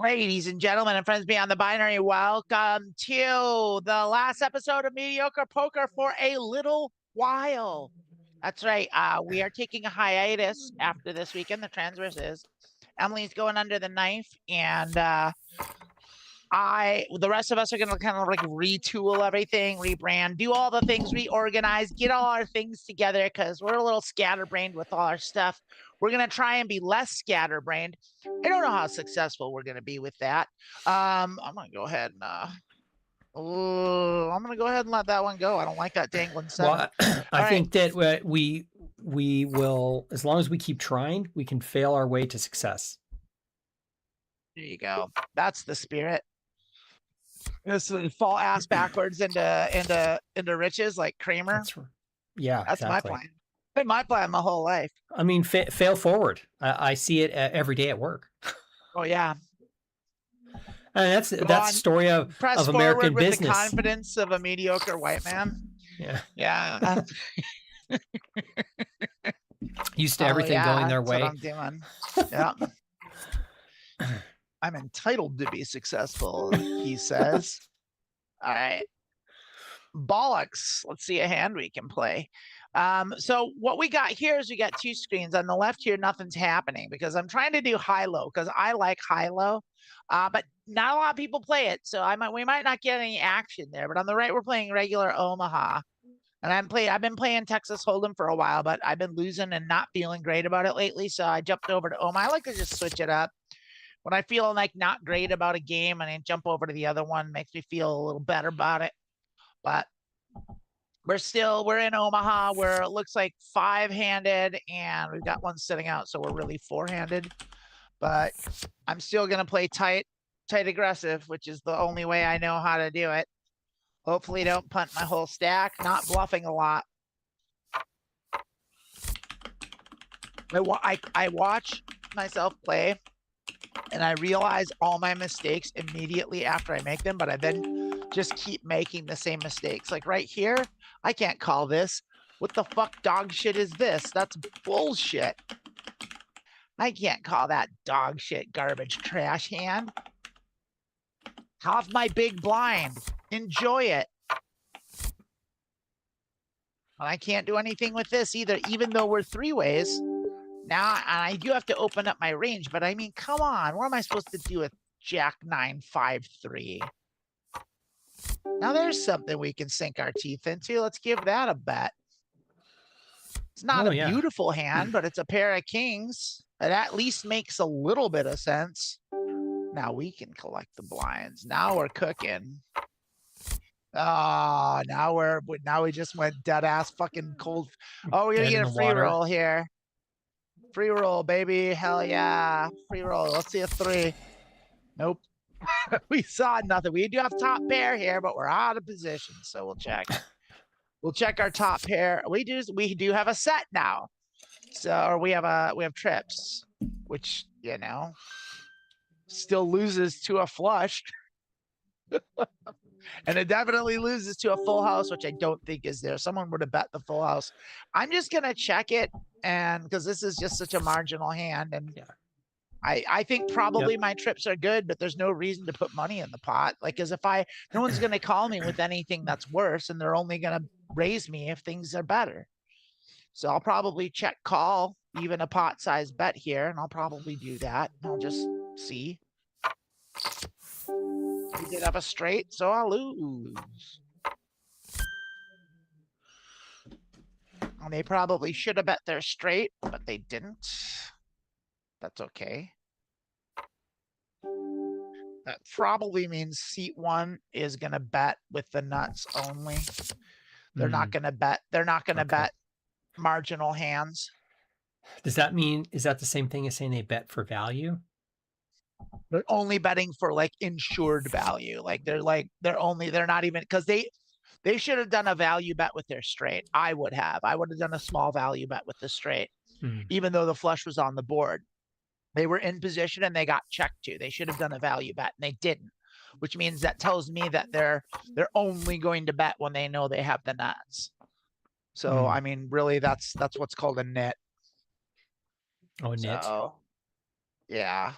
Ladies and gentlemen and friends beyond the binary, welcome to the last episode of Medioker Poker for a little while. That's right. We are taking a hiatus after this weekend. The Transverse is. Emily's going under the knife, and the rest of us are going to kind of like retool everything, rebrand, do all the things, reorganize, get all our things together because we're a little scatterbrained with all our stuff. We're going to try and be less scatterbrained. I don't know how successful we're going to be with that. I'm going to go ahead and I'm going to go ahead and let that one go. I don't like that dangling seven. Well, I think that we will, as long as we keep trying, we can fail our way to success. There you go. That's the spirit. Just fall ass backwards into riches like Kramer. That's exactly my plan. Been my plan my whole life. I mean, fail forward. I see it every day at work. Oh yeah. And that's the story of American business. With the confidence of a mediocre white man. Yeah. Yeah. Used to everything going their way. That's what I'm doing. Yeah. I'm entitled to be successful, he says. All right. Bollocks. Let's see a hand we can play. So what we got here is we got two screens. On the left here, nothing's happening because I'm trying to do high-low because I like high-low. But not a lot of people play it. So we might not get any action there. But on the right, we're playing regular Omaha. And I've been playing Texas Hold'em for a while, but I've been losing and not feeling great about it lately. So I jumped over to Omaha. I like to just switch it up. When I feel like not great about a game and I jump over to the other one, makes me feel a little better about it. But we're in Omaha where it looks like 5-handed and we've got one sitting out. So we're really 4-handed, but I'm still going to play tight aggressive, which is the only way I know how to do it. Hopefully don't punt my whole stack, not bluffing a lot. I watch myself play and I realize all my mistakes immediately after I make them, but I then just keep making the same mistakes. Like right here, I can't call this. What the fuck dog shit is this? That's bullshit. I can't call that dog shit garbage trash hand. Have my big blind. Enjoy it. And I can't do anything with this either, even though we're 3-ways. Now, and I do have to open up my range, but I mean, come on. What am I supposed to do with Jack 9, 5, 3? Now there's something we can sink our teeth into. Let's give that a bet. It's not a beautiful hand, but it's a pair of kings. It at least makes a little bit of sense. Now we can collect the blinds. Now we're cooking. Oh, now we just went dead ass fucking cold. Oh, we're gonna get a free roll here. Free roll, baby. Hell yeah. Free roll. Let's see a 3. Nope. We saw nothing. We do have top pair here, but we're out of position. So we'll check. We'll check our top pair. We do have a set now. So we have trips, which, you know, still loses to a flush. And it definitely loses to a full house, which I don't think is there. Someone would have bet the full house. I'm just going to check it. And because this is just such a marginal hand. And I think probably my trips are good, but there's no reason to put money in the pot. Like, as if no one's going to call me with anything that's worse, and they're only going to raise me if things are better. So I'll probably check call, even a pot size bet here. And I'll probably do that. I'll just see. We did have a straight, so I'll lose. And they probably should have bet their straight, but they didn't. That's okay. That probably means seat 1 is going to bet with the nuts only. They're not going to bet. They're not going to bet marginal hands. Does that mean, is that the same thing as saying they bet for value? They're only betting for like insured value. Like they're not even, because they should have done a value bet with their straight. I would have done a small value bet with the straight, even though the flush was on the board. They were in position and they got checked to. They should have done a value bet and they didn't, which means that tells me that they're only going to bet when they know they have the nuts. So, I mean, really that's what's called a nit. Oh, nit. So, yeah.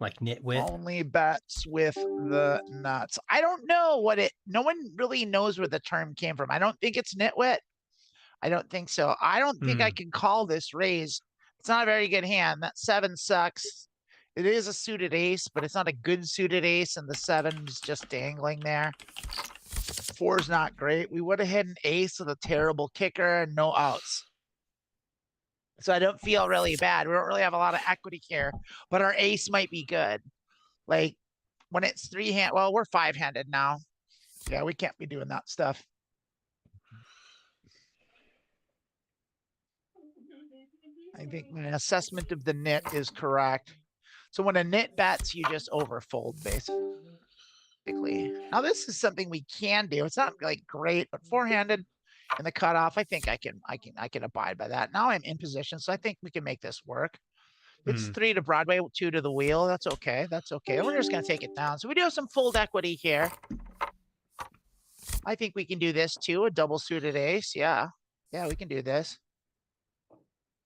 Like nitwit. Only bets with the nuts. I don't know what it, no one really knows where the term came from. I don't think it's nitwit. I don't think so. I don't think I can call this raise. It's not a very good hand. That 7 sucks. It is a suited ace, but it's not a good suited ace, and the 7's just dangling there. 4's not great. We would have hit an ace with a terrible kicker and no outs. So I don't feel really bad. We don't really have a lot of equity here, but our ace might be good. Like when it's 3-hand, well, we're 5-handed now. Yeah, we can't be doing that stuff. I think my assessment of the nit is correct. So when a nit bets, you just overfold basically. Now this is something we can do. It's not like great, but 4-handed in the cutoff, I think I can abide by that. Now I'm in position, so I think we can make this work. It's 3 to Broadway, 2 to the wheel. That's okay. That's okay. We're just gonna take it down. So we do have some fold equity here. I think we can do this too. A double suited ace. Yeah. Yeah, we can do this.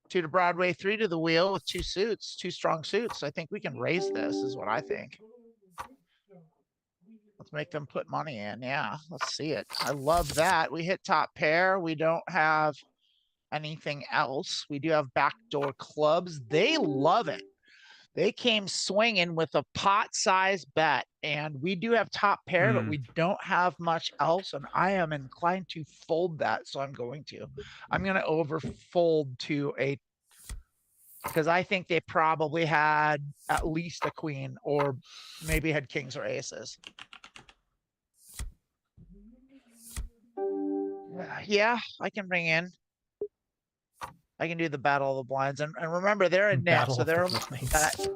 2 to Broadway, 3 to the wheel with 2 suits, 2 strong suits. I think we can raise this, is what I think. Let's make them put money in. Yeah, let's see it. I love that. We hit top pair. We don't have anything else. We do have backdoor clubs. They love it. They came swinging with a pot size bet, and we do have top pair, but we don't have much else, and I am inclined to fold that, so I'm going to. I'm going to overfold to a, because I think they probably had at least a queen, or maybe had kings or aces. Yeah, I can bring in. I can do the battle of the blinds, and remember they're a net, so they're only bet.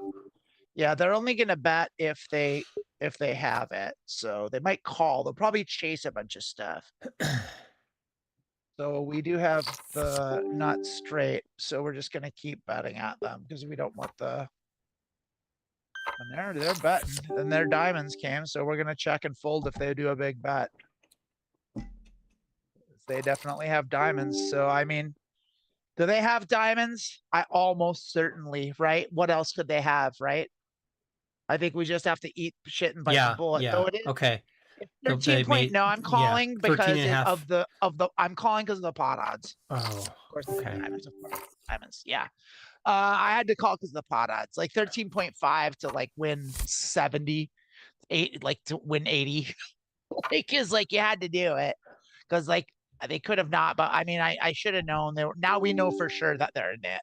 Yeah, they're only gonna bet if they have it. So they might call. They'll probably chase a bunch of stuff. So we do have the nuts straight, so we're just gonna keep betting at them because we don't want the. And they're betting, and their diamonds came, so we're gonna check and fold if they do a big bet. They definitely have diamonds, so I mean. Do they have diamonds? I almost certainly, right? What else could they have, right? I think we just have to eat shit and bite the bullet. Yeah. Though it is, Okay. 13 point. No, I'm calling because of the I'm calling because of the pot odds. Oh, of course, okay. Diamonds, of course. Diamonds, yeah. I had to call because of the pot odds, like 13.5 to like win 70, 8 like to win 80. Like is like you had to do it because like. They could have not, but I mean, I should have known. Now we know for sure that they're a nit.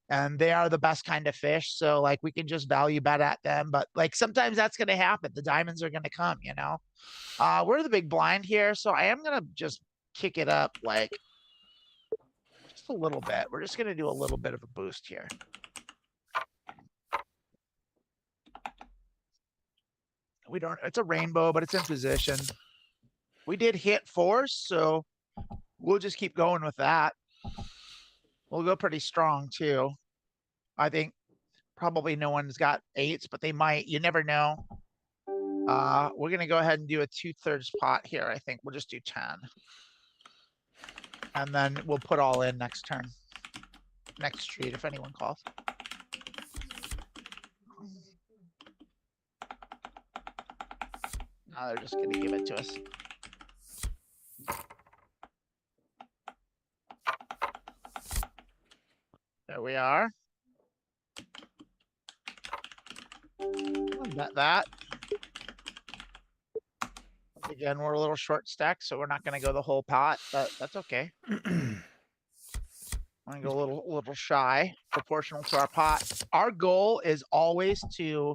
And they are the best kind of fish. So like we can just value bet at them. But like sometimes that's gonna happen. The diamonds are gonna come, you know. We're the big blind here. So I am gonna just kick it up like just a little bit. We're just gonna do a little bit of a boost here. We don't, it's a rainbow, but it's in position. We did hit 4, so we'll just keep going with that. We'll go pretty strong too. I think probably no one's got 8s, but they might. You never know. We're gonna go ahead and do a 2/3 pot here. I think we'll just do 10. And then we'll put all in next turn. Next street if anyone calls. Now they're just gonna give it to us. There we are. I'll bet that. Again, we're a little short stack, so we're not going to go the whole pot, but that's okay. I'm going to go a little shy, proportional to our pot. Our goal is always to,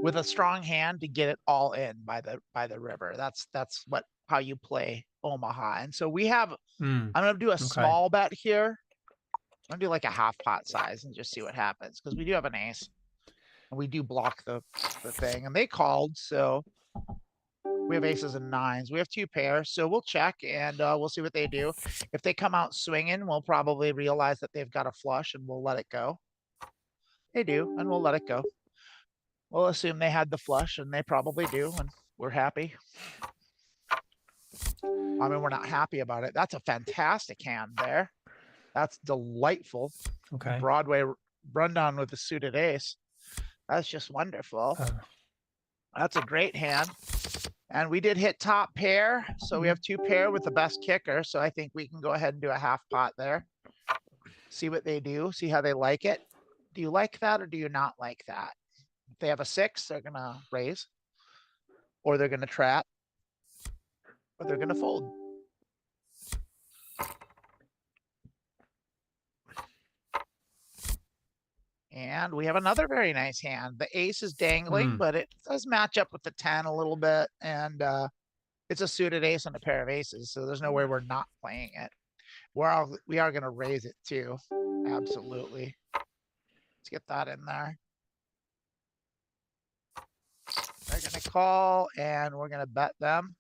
with a strong hand, to get it all in by the river. That's how you play Omaha. And so we have. I'm going to do a small bet here. I'm gonna do like a half pot size and just see what happens because we do have an ace and we do block the thing, and they called, so we have aces and 9s. We have 2 pairs, so we'll check and we'll see what they do. If they come out swinging, we'll probably realize that they've got a flush and we'll let it go. They do, and we'll let it go. We'll assume they had the flush, and they probably do, and we're happy. I mean, we're not happy about it. That's a fantastic hand there. That's delightful. Okay. Broadway rundown with the suited ace. That's just wonderful. That's a great hand. And we did hit top pair. So we have 2 pair with the best kicker. So I think we can go ahead and do a half pot there. See what they do. See how they like it. Do you like that or do you not like that? If they have a 6, they're going to raise. Or they're going to trap. Or they're going to fold. And we have another very nice hand. The ace is dangling, but it does match up with the 10 a little bit. And it's a suited ace and a pair of aces. So there's no way we're not playing it. We are going to raise it too. Absolutely. Let's get that in there. They're going to call and we're going to bet them.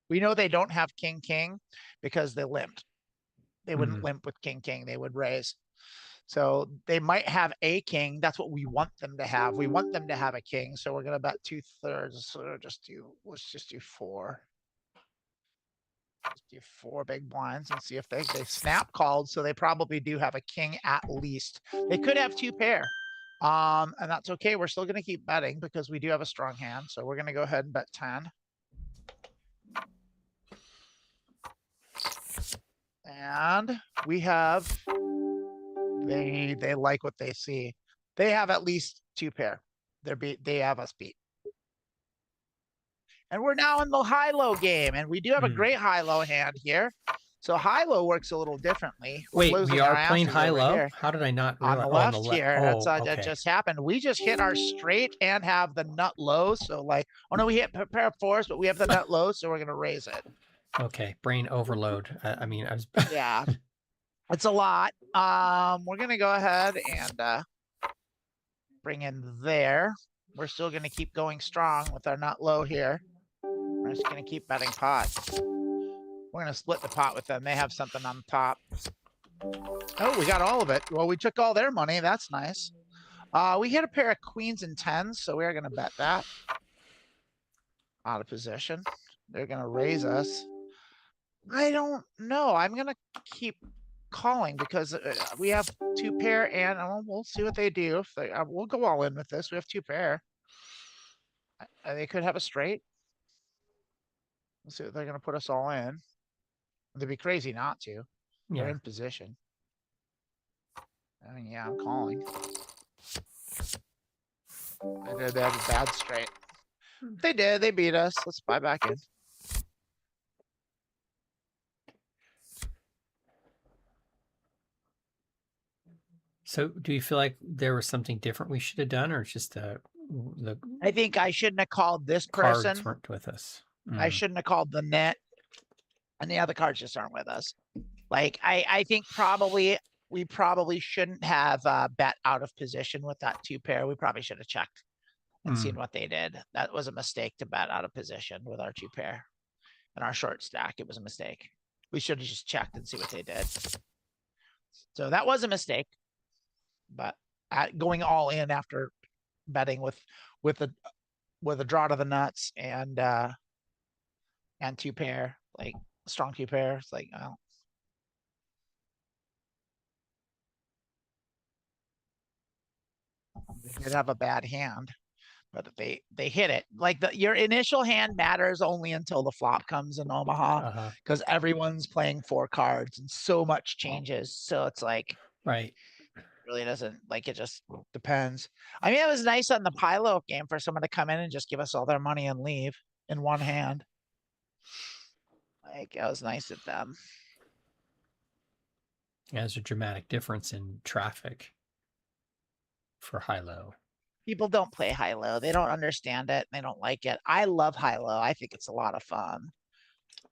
We know they don't have king, king because they limped. They wouldn't limp with king, king. They would raise. So they might have a king. That's what we want them to have. We want them to have a king. So we're going to bet 2/3. So let's just do 4. Let's do 4 big blinds and see if they snap called. So they probably do have a king at least. They could have 2 pair. And that's okay. We're still going to keep betting because we do have a strong hand. So we're going to go ahead and bet 10. And we have, they like what they see. They have at least 2 pair. They have us beat. And we're now in the high-low game, and we do have a great high-low hand here. So high-low works a little differently. Wait, we are playing high-low? How did I not realize? On the left here, that's that just happened. We just hit our straight and have the nut low. So like, oh no, we hit a pair of 4s, but we have the nut low, so we're going to raise it. Okay, brain overload. I mean, I was... Yeah, it's a lot. We're going to go ahead and bring in there. We're still going to keep going strong with our nut low here. We're just going to keep betting pot. We're going to split the pot with them. They have something on the top. Oh, we got all of it. Well, we took all their money. That's nice. We hit a pair of queens and 10s, so we're going to bet that. Out of position. They're going to raise us. I don't know. I'm going to keep calling because we have 2 pair and we'll see what they do. If they, we'll go all in with this. We have 2 pair. They could have a straight. Let's see if they're going to put us all in. They'd be crazy not to. They're in position. I mean, yeah, I'm calling. They have a bad straight. They did. They beat us. Let's buy back in. So do you feel like there was something different we should have done, or just the I think I shouldn't have called this person. Cards weren't with us. I shouldn't have called the net. And the other cards just aren't with us. Like, I think we probably shouldn't have bet out of position with that 2 pair. We probably should have checked and seen what they did. That was a mistake to bet out of position with our 2 pair. And our short stack, it was a mistake. We should have just checked and see what they did. So that was a mistake. But going all in after betting with a draw to the nuts and 2 pair, like strong 2 pair, it's like, oh. They did have a bad hand, but they hit it. Like your initial hand matters only until the flop comes in Omaha, because everyone's playing 4 cards and so much changes. So it's like, right. Really doesn't, like, it just depends. I mean, it was nice on the Pilo game for someone to come in and just give us all their money and leave in one hand. Like, it was nice of them. Yeah, there's a dramatic difference in traffic for high-low. People don't play high-low. They don't understand it. They don't like it. I love high-low. I think it's a lot of fun.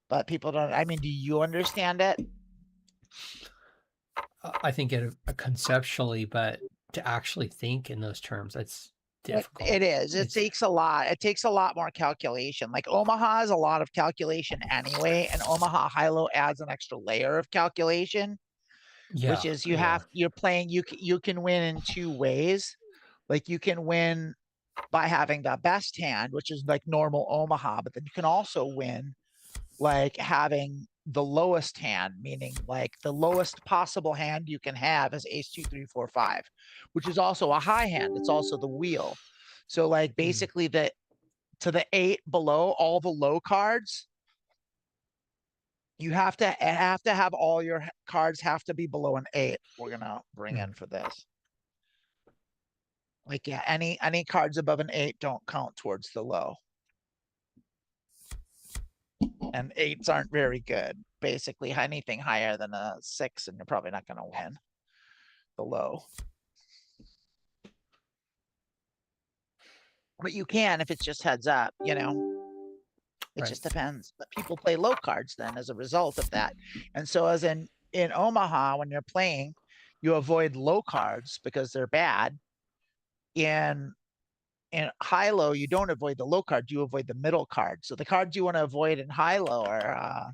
But people don't, I mean, do you understand it? I think it conceptually, but to actually think in those terms, it's difficult. It is. It takes a lot. It takes a lot more calculation. Like Omaha has a lot of calculation anyway, and Omaha high-low adds an extra layer of calculation, which is you're playing. You can win in 2 ways. Like you can win by having the best hand, which is like normal Omaha, but then you can also win like having the lowest hand, meaning like the lowest possible hand you can have is ace 2, 3, 4, 5, which is also a high hand. It's also the wheel. So like basically to the 8 below, all the low cards, you have to have all your cards have to be below an 8. We're gonna bring in for this. Like, yeah, any cards above an 8 don't count towards the low. And 8s aren't very good. Basically, anything higher than a 6, and you're probably not gonna win the low. But you can if it's just heads up, you know. It just depends. But people play low cards then as a result of that. And so as in Omaha, when you're playing, you avoid low cards because they're bad. In high-low, you don't avoid the low card, you avoid the middle card. So the cards you want to avoid in high-low are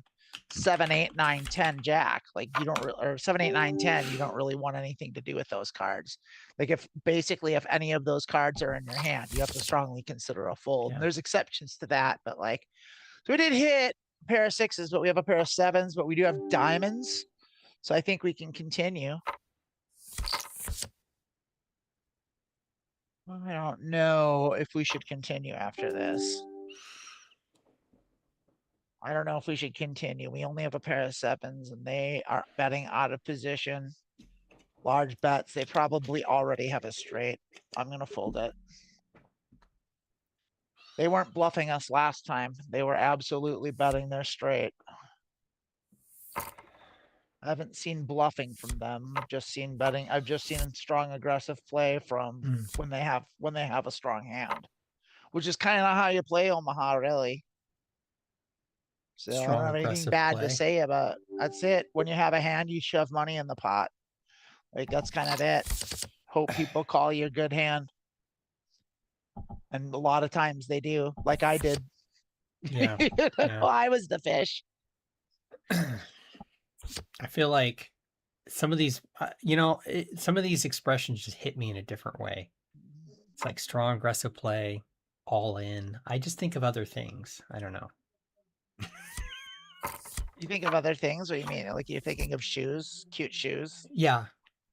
7, 8, 9, 10, jack. Like you don't, or 7, 8, 9, 10, you don't really want anything to do with those cards. Like if any of those cards are in your hand, you have to strongly consider a fold. And there's exceptions to that, but like, so we did hit a pair of 6s, but we have a pair of 7s, but we do have diamonds. So I think we can continue. I don't know if we should continue after this. I don't know if we should continue. We only have a pair of 7s and they are betting out of position. Large bets. They probably already have a straight. I'm going to fold it. They weren't bluffing us last time. They were absolutely betting their straight. I haven't seen bluffing from them. I've just seen betting. I've just seen strong aggressive play from when they have a strong hand, which is kind of how you play Omaha, really. So I don't have anything bad to say about it. That's it. When you have a hand, you shove money in the pot. Like that's kind of it. Hope people call you a good hand. And a lot of times they do, like I did. Yeah. I was the fish. I feel like some of these, some of these expressions just hit me in a different way. It's like strong, aggressive play, all in. I just think of other things. I don't know. You think of other things? What do you mean? Like you're thinking of shoes, cute shoes? Yeah,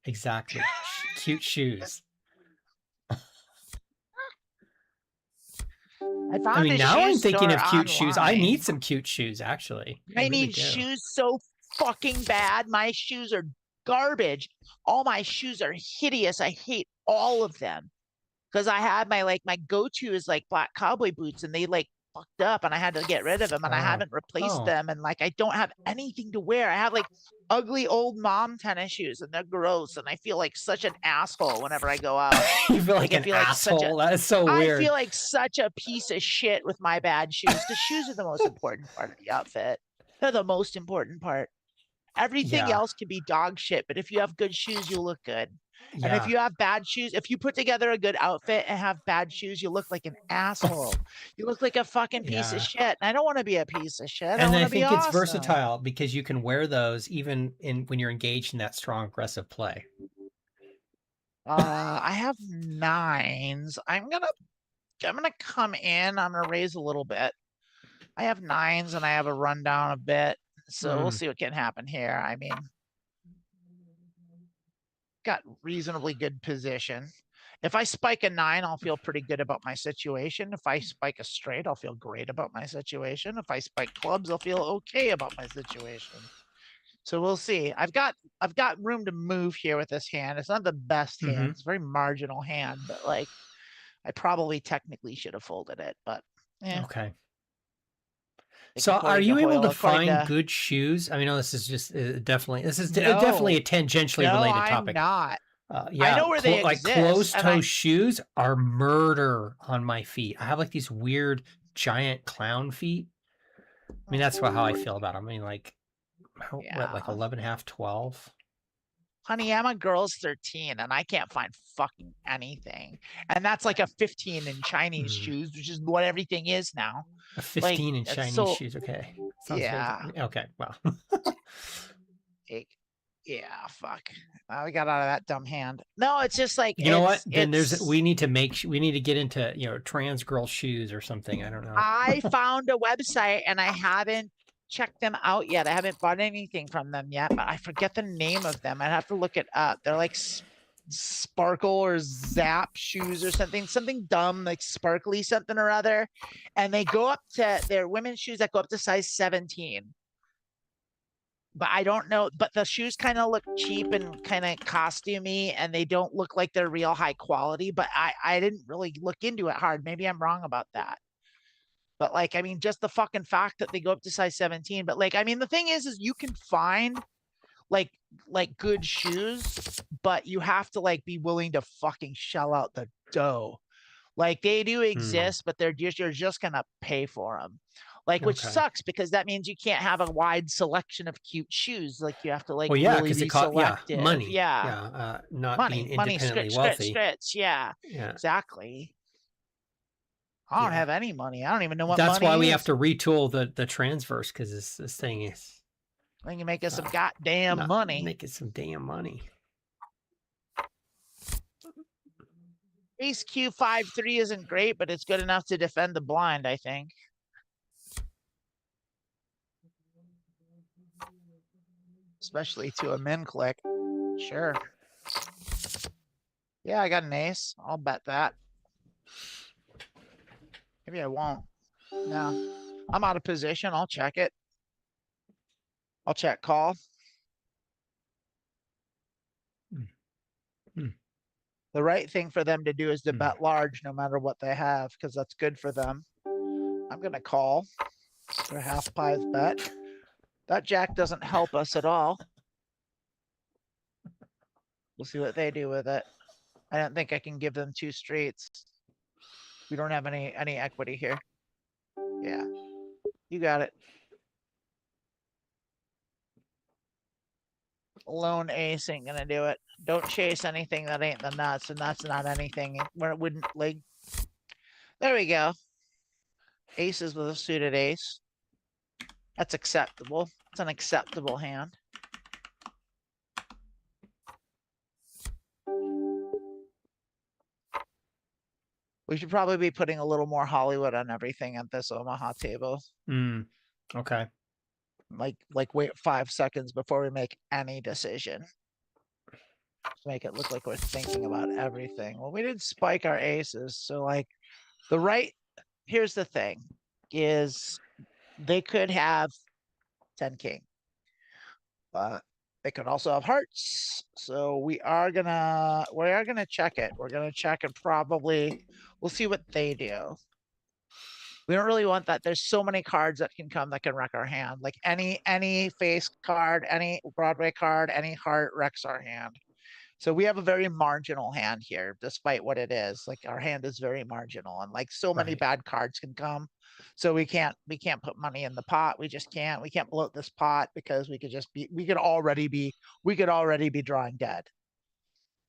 exactly. Cute shoes. I mean, now I'm thinking of cute shoes. I need some cute shoes, actually. I need shoes so fucking bad. My shoes are garbage. All my shoes are hideous. I hate all of them. Because I had my go-to is like black cowboy boots and they like fucked up and I had to get rid of them and I haven't replaced them. And like, I don't have anything to wear. I have like ugly old mom tennis shoes and they're gross. And I feel like such an asshole whenever I go out. You feel like an asshole? That is so weird. I feel like such a piece of shit with my bad shoes. The shoes are the most important part of the outfit. They're the most important part. Everything else can be dog shit, but if you have good shoes, you'll look good. And if you have bad shoes, if you put together a good outfit and have bad shoes, you look like an asshole. You look like a fucking piece of shit. And I don't want to be a piece of shit. And I think it's versatile because you can wear those even when you're engaged in that strong aggressive play. I have 9s. I'm gonna come in. I'm gonna raise a little bit. I have 9s and I have a rundown a bit. So we'll see what can happen here. I mean, got reasonably good position. If I spike a 9, I'll feel pretty good about my situation. If I spike a straight, I'll feel great about my situation. If I spike clubs, I'll feel okay about my situation. So we'll see. I've got room to move here with this hand. It's not the best hand. It's a very marginal hand, but like I probably technically should have folded it, but yeah. Okay. So are you able to find good shoes? I mean, no, this is just definitely a tangentially related topic. I'm not. Yeah, I know where they exist. Like closed-toe shoes are murder on my feet. I have like these weird giant clown feet. I mean, that's how I feel about them. I mean, like, like 11.5, 12. Honey, I'm a girl's 13 and I can't find fucking anything. And that's like a 15 in Chinese shoes, which is what everything is now. A 15 in Chinese shoes, okay. Sounds okay, well. Yeah, fuck. We got out of that dumb hand. No, it's just like you know what? Then we need to get into trans girl shoes or something. I don't know. I found a website and I haven't checked them out yet. I haven't bought anything from them yet, but I forget the name of them. I'd have to look it up. They're like Sparkle or Zap shoes or something dumb, like sparkly something or other. And they go up to, they're women's shoes that go up to size 17. But I don't know, but the shoes kind of look cheap and kind of costumey, and they don't look like they're real high quality, but I didn't really look into it hard. Maybe I'm wrong about that. But like, I mean, just the fucking fact that they go up to size 17. But like, I mean, the thing is you can find like good shoes, but you have to like be willing to fucking shell out the dough. Like they do exist, but you're just gonna pay for them. Like, which sucks because that means you can't have a wide selection of cute shoes. Like you have to like really be selective. Money. Yeah. Not being independently wealthy. Yeah, exactly. I don't have any money. I don't even know what That's money why we is. have to retool the Transverse, because this thing is. We can make us some goddamn money. Making some damn money. Ace Q53 isn't great, but it's good enough to defend the blind, I think. Especially to a min click. Sure. Yeah, I got an ace. I'll bet that. Maybe I won't. No. I'm out of position. I'll check it. I'll check call. The right thing for them to do is to bet large no matter what they have, because that's good for them. I'm going to call. Their half pies bet. That jack doesn't help us at all. We'll see what they do with it. I don't think I can give them two straights. We don't have any equity here. Yeah, you got it. Lone ace ain't gonna do it. Don't chase anything that ain't the nuts, and that's not anything where it wouldn't like. There we go. Aces with a suited ace. That's acceptable. It's an acceptable hand. We should probably be putting a little more Hollywood on everything at this Omaha table. Okay. Like wait 5 seconds before we make any decision. To make it look like we're thinking about everything. Well, we did spike our aces, so like here's the thing is they could have 10 king. But they could also have hearts. So we are gonna check it. We're gonna check and probably we'll see what they do. We don't really want that. There's so many cards that can come that can wreck our hand. Like any face card, any Broadway card, any heart wrecks our hand. So we have a very marginal hand here, despite what it is. Like our hand is very marginal, and like so many bad cards can come. So we can't put money in the pot. We just can't. We can't bloat this pot because we could already be drawing dead.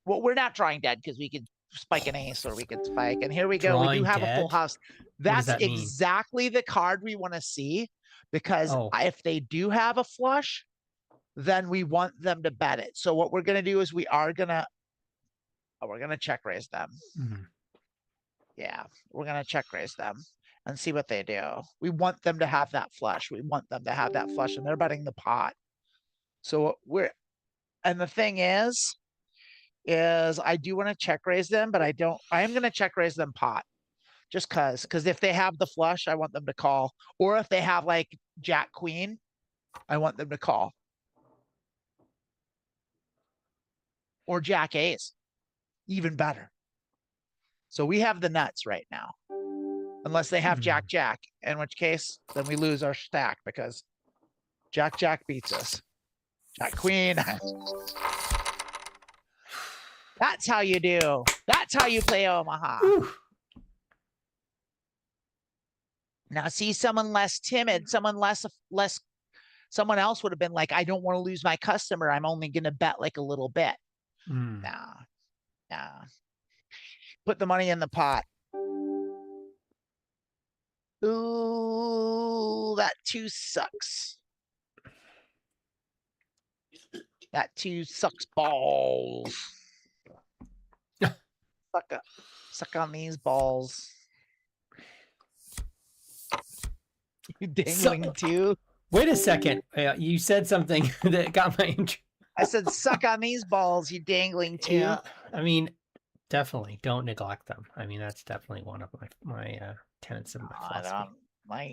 Well, we're not drawing dead because we could spike an ace or we could spike. And here we go. We do have a full house. That's exactly the card we want to see, because if they do have a flush, then we want them to bet it. So what we're going to do is we're going to check raise them. Yeah, we're going to check raise them and see what they do. We want them to have that flush. We want them to have that flush, and they're betting the pot. So and the thing is I do want to check raise them, but I am going to check raise them pot. Just because if they have the flush, I want them to call. Or if they have like Jack Queen, I want them to call. Or Jack Ace, even better. So we have the nuts right now, unless they have Jack Jack, in which case then we lose our stack because Jack Jack beats us. Jack Queen. That's how you do. That's how you play Omaha. Whew. Now see someone less timid, someone someone else would have been like, I don't want to lose my customer. I'm only going to bet like a little bit. Nah. Put the money in the pot. Ooh, that 2 sucks. That 2 sucks balls. Suck on these balls. You dangling 2. Wait a second. You said something that got my interest. I said, suck on these balls, you dangling tooth. Yeah, I mean, definitely don't neglect them. I mean, that's definitely one of my tenets of my philosophy.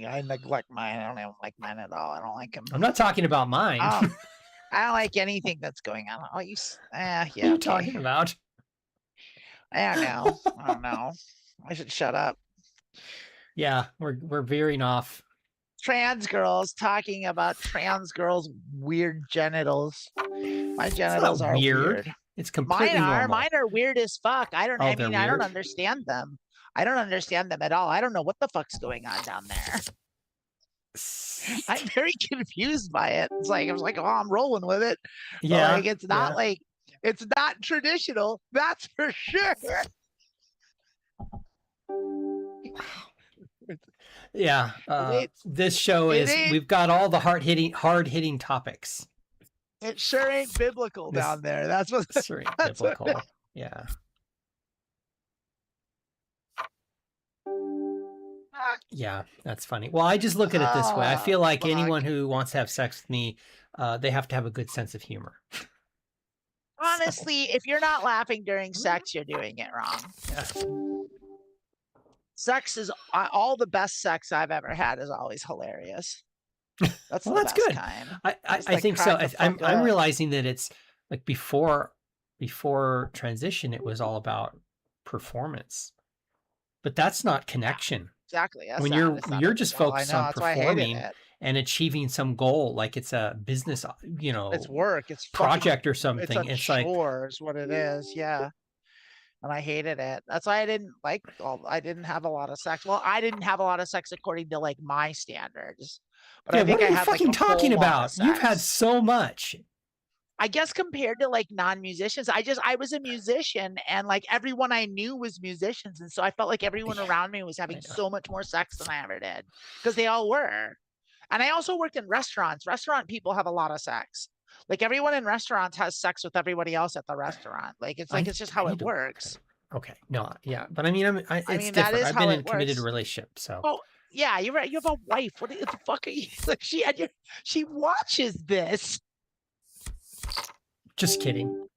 I neglect mine. I don't even like mine at all. I don't like them. I'm not talking about mine. I don't like anything that's going on. Oh, yeah. What are you talking about? I don't know. I should shut up. Yeah, we're veering off. Trans girls, talking about trans girls' weird genitals. My genitals are weird. It's completely normal. Mine are weird as fuck. I don't understand them. I don't understand them at all. I don't know what the fuck's going on down there. I'm very confused by it. It's like, I was like, oh, I'm rolling with it. Yeah. But like, it's not like, it's not traditional. That's for sure. Yeah. This show we've got all the hard hitting topics. It sure ain't biblical down there. That's what sure ain't biblical. Yeah. Yeah, that's funny. Well, I just look at it this way. I feel like anyone who wants to have sex with me, they have to have a good sense of humor. Honestly, if you're not laughing during sex, you're doing it wrong. Yeah. Sex is all the best sex I've ever had is always hilarious. That's well, that's good. Kind. I think so. I'm realizing that it's like before transition, it was all about performance, but that's not connection. Exactly. When you're just focused on performing and achieving some goal, like it's a business, it's work, it's project or something. It's a chore is what it is. Yeah. And I hated it. That's why I didn't have a lot of sex. Well, I didn't have a lot of sex according to like my standards. But I think what are you fucking talking about? You've had so much. I guess compared to like non-musicians, I was a musician and like everyone I knew was musicians. And so I felt like everyone around me was having so much more sex than I ever did because they all were. And I also worked in restaurants. Restaurant people have a lot of sex. Like everyone in restaurants has sex with everybody else at the restaurant. Like it's just how it works. Okay. No, yeah. But I mean, it's different. I've been in a committed relationship. So oh yeah, you're right. You have a wife. What the fuck are you like? She watches this. Just kidding.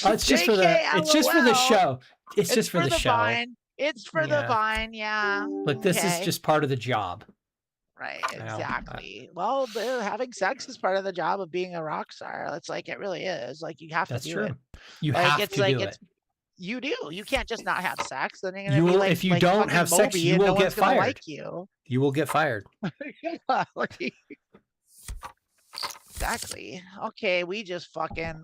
It's just for the show. It's just for the show. Vine. It's for the Vine, yeah. Look, this is just part of the job. Right, exactly. Well, having sex is part of the job of being a rock star. It's like it really is. Like you have to do it. You have to do it. You do. You can't just not have sex. Then you're gonna be like, if you don't have sex, you will get fired. Like you will get fired. Exactly. Okay, we just fucking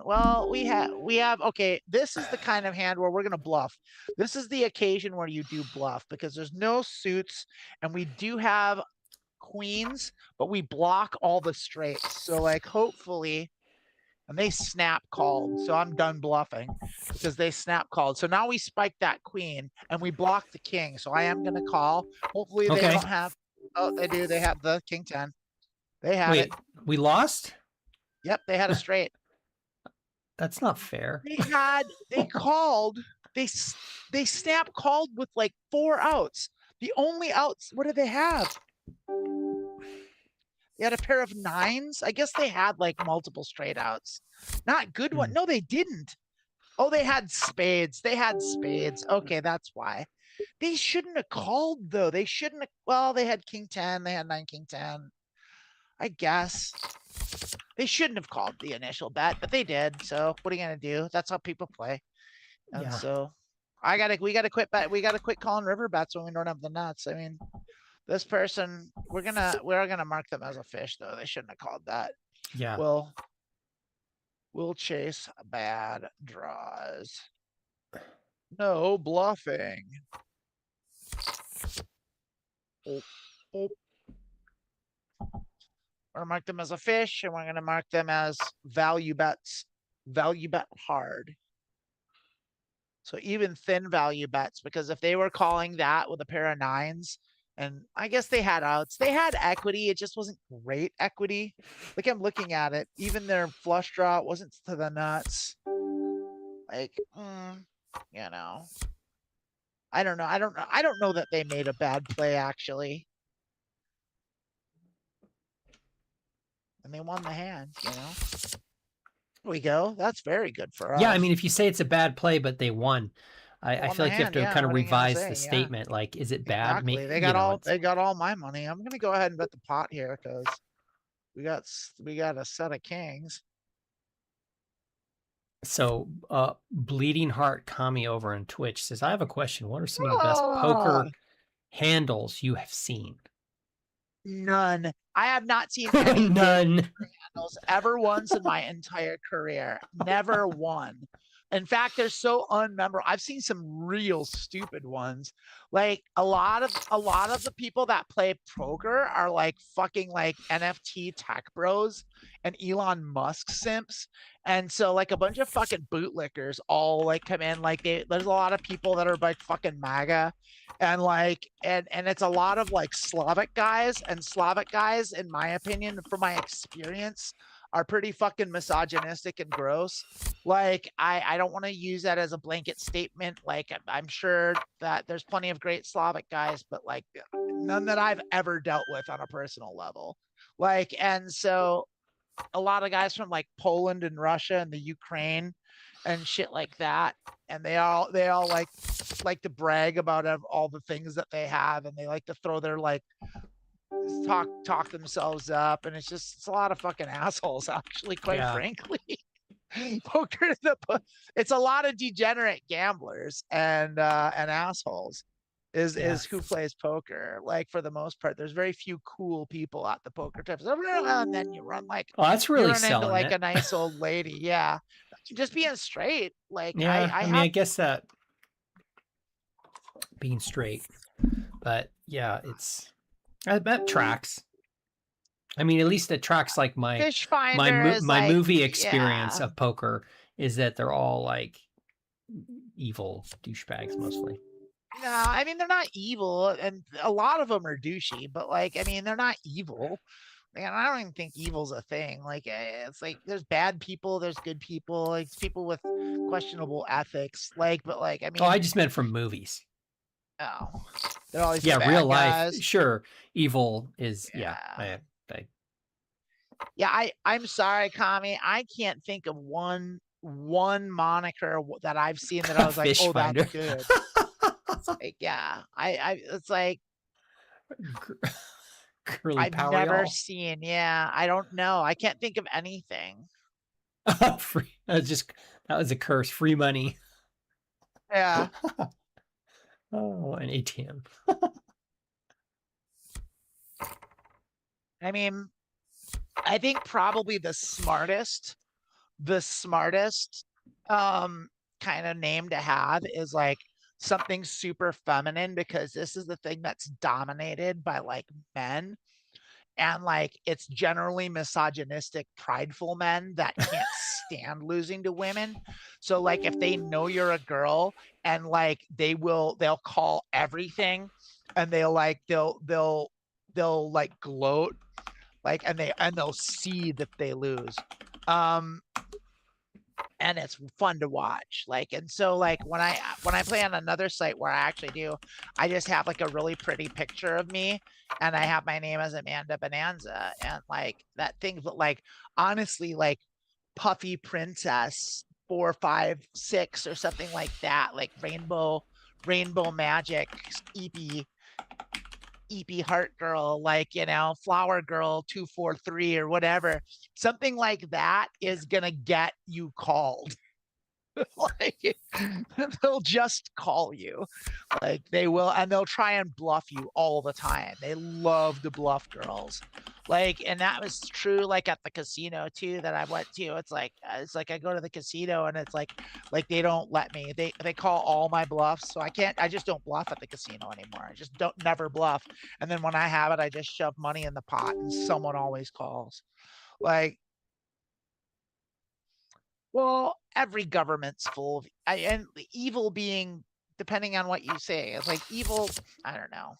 we have okay, this is the kind of hand where we're gonna bluff. This is the occasion where you do bluff because there's no suits and we do have queens, but we block all the straights. So like hopefully, and they snap called. So I'm done bluffing because they snap called. So now we spike that queen and we block the king. So I am gonna call. Hopefully they don't have they do, they have the king 10. They have it. We lost? Yep, they had a straight. That's not fair. They snap called with like 4 outs. The only outs, what did they have? They had a pair of 9s. I guess they had like multiple straight outs. Not good one. No, they didn't. Oh, they had spades. Okay, that's why. They shouldn't have called though. They shouldn't have. Well, they had king 10. They had 9 king 10. I guess they shouldn't have called the initial bet, but they did. So what are you gonna do? That's how people play. And so we gotta quit calling river bets when we don't have the nuts. I mean, this person, we're gonna mark them as a fish though. They shouldn't have called that. Yeah. We'll chase bad draws. No bluffing. We're gonna mark them as a fish, and we're gonna mark them as value bets. Value bet hard. So even thin value bets, because if they were calling that with a pair of 9s, and I guess they had outs, they had equity. It just wasn't great equity. Like I'm looking at it, even their flush draw wasn't to the nuts. Like, I don't know. I don't know that they made a bad play actually. and they won the hand, you know. There we go. That's very good for us. Yeah, I mean, if you say it's a bad play, but they won, I feel like you have to kind of revise the statement. Like, is it bad? Exactly. They got all my money. I'm gonna go ahead and bet the pot here because we got a set of kings. So, Bleeding Heart Kami over on Twitch says, I have a question. What are some of the best poker handles you have seen? None. I have not seen any None handles ever once in my entire career. Never one. In fact, they're so unmemorable. I've seen some real stupid ones. Like a lot of the people that play poker are like fucking like NFT tech bros and Elon Musk simps. And so like a bunch of fucking bootlickers all like come in. Like there's a lot of people that are like fucking MAGA and like and it's a lot of like Slavic guys, and Slavic guys, in my opinion, from my experience, are pretty fucking misogynistic and gross. Like I don't want to use that as a blanket statement. Like I'm sure that there's plenty of great Slavic guys, but like none that I've ever dealt with on a personal level. Like, and so a lot of guys from like Poland and Russia and the Ukraine and shit like that, and they all like to brag about all the things that they have, and they like to throw their like talk themselves up, and it's a lot of fucking assholes, actually, quite frankly. Poker, it's a lot of degenerate gamblers and assholes is who plays poker. Like for the most part, there's very few cool people at the poker tables. And then you run like, oh, that's really into like a nice old lady. Yeah, just being straight. Like yeah, I mean, I guess that being straight, but yeah, that tracks. I mean, at least it tracks like my movie experience of poker is that they're all like evil douchebags mostly. No, I mean, they're not evil, and a lot of them are douchey, but like, I mean, they're not evil. And I don't even think evil's a thing. Like, it's like there's bad people, there's good people, like people with questionable ethics. Like, but like, I mean, oh, I just meant from movies. Oh, they're always real guys. Life. Sure, evil is I'm sorry, Kami. I can't think of one moniker that I've seen that I was like, oh, that's good. Like, yeah, it's like I've never seen. Yeah, I don't know. I can't think of anything. Free. That was a curse. Free money. Yeah. Oh, an ATM. I mean, I think probably the smartest kind of name to have is like something super feminine, because this is the thing that's dominated by like men, and like it's generally misogynistic, prideful men that can't stand losing to women. So like if they know you're a girl, and like they'll call everything, and they'll like gloat, like, and they'll seethe if they lose. And it's fun to watch. Like, and so like when I play on another site where I just have like a really pretty picture of me, and I have my name as Amanda Bonanza, and like that thing, but like honestly, like Puffy Princess 4, 5, 6 or something like that, like Rainbow Magic, EP Heart Girl, like, you know, Flower Girl 243 or whatever, something like that is gonna get you called. Like, they'll just call you. Like, they will, and they'll try and bluff you all the time. They love to bluff girls. Like, and that was true like at the casino too that I went to. It's like I go to the casino, and it's like they don't let me. They call all my bluffs, so I just don't bluff at the casino anymore. I just never bluff. And then when I have it, I just shove money in the pot, and someone always calls. Like, well, every government's full of and evil being, depending on what you say. It's like evil, I don't know.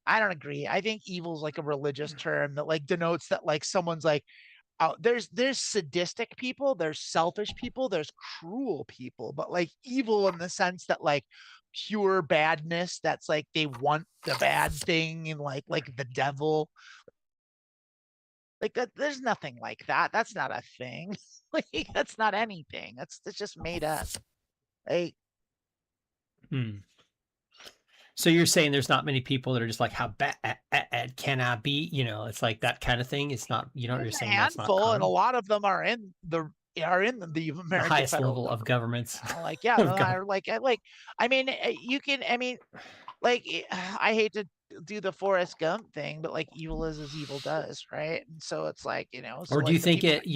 I don't agree. I think evil is like a religious term that like denotes that like someone's like, oh, there's sadistic people, there's selfish people, there's cruel people, but like evil in the sense that like pure badness, that's like they want the bad thing, and like the devil. Like that, there's nothing like that. That's not a thing. Like that's not anything. That's just made up. Like, So you're saying there's not many people that are just like, how bad can I be? You know, it's like that kind of thing. It's not, you know, you're there's a saying that's not handful, and a common. lot of them are in the The American highest federal level of government. governments. Like, yeah, Of I mean, you can, I mean, like, I hate to do the Forrest Gump thing, but like evil is as evil does, right? And so it's like, you know, so Or do you like the think people it that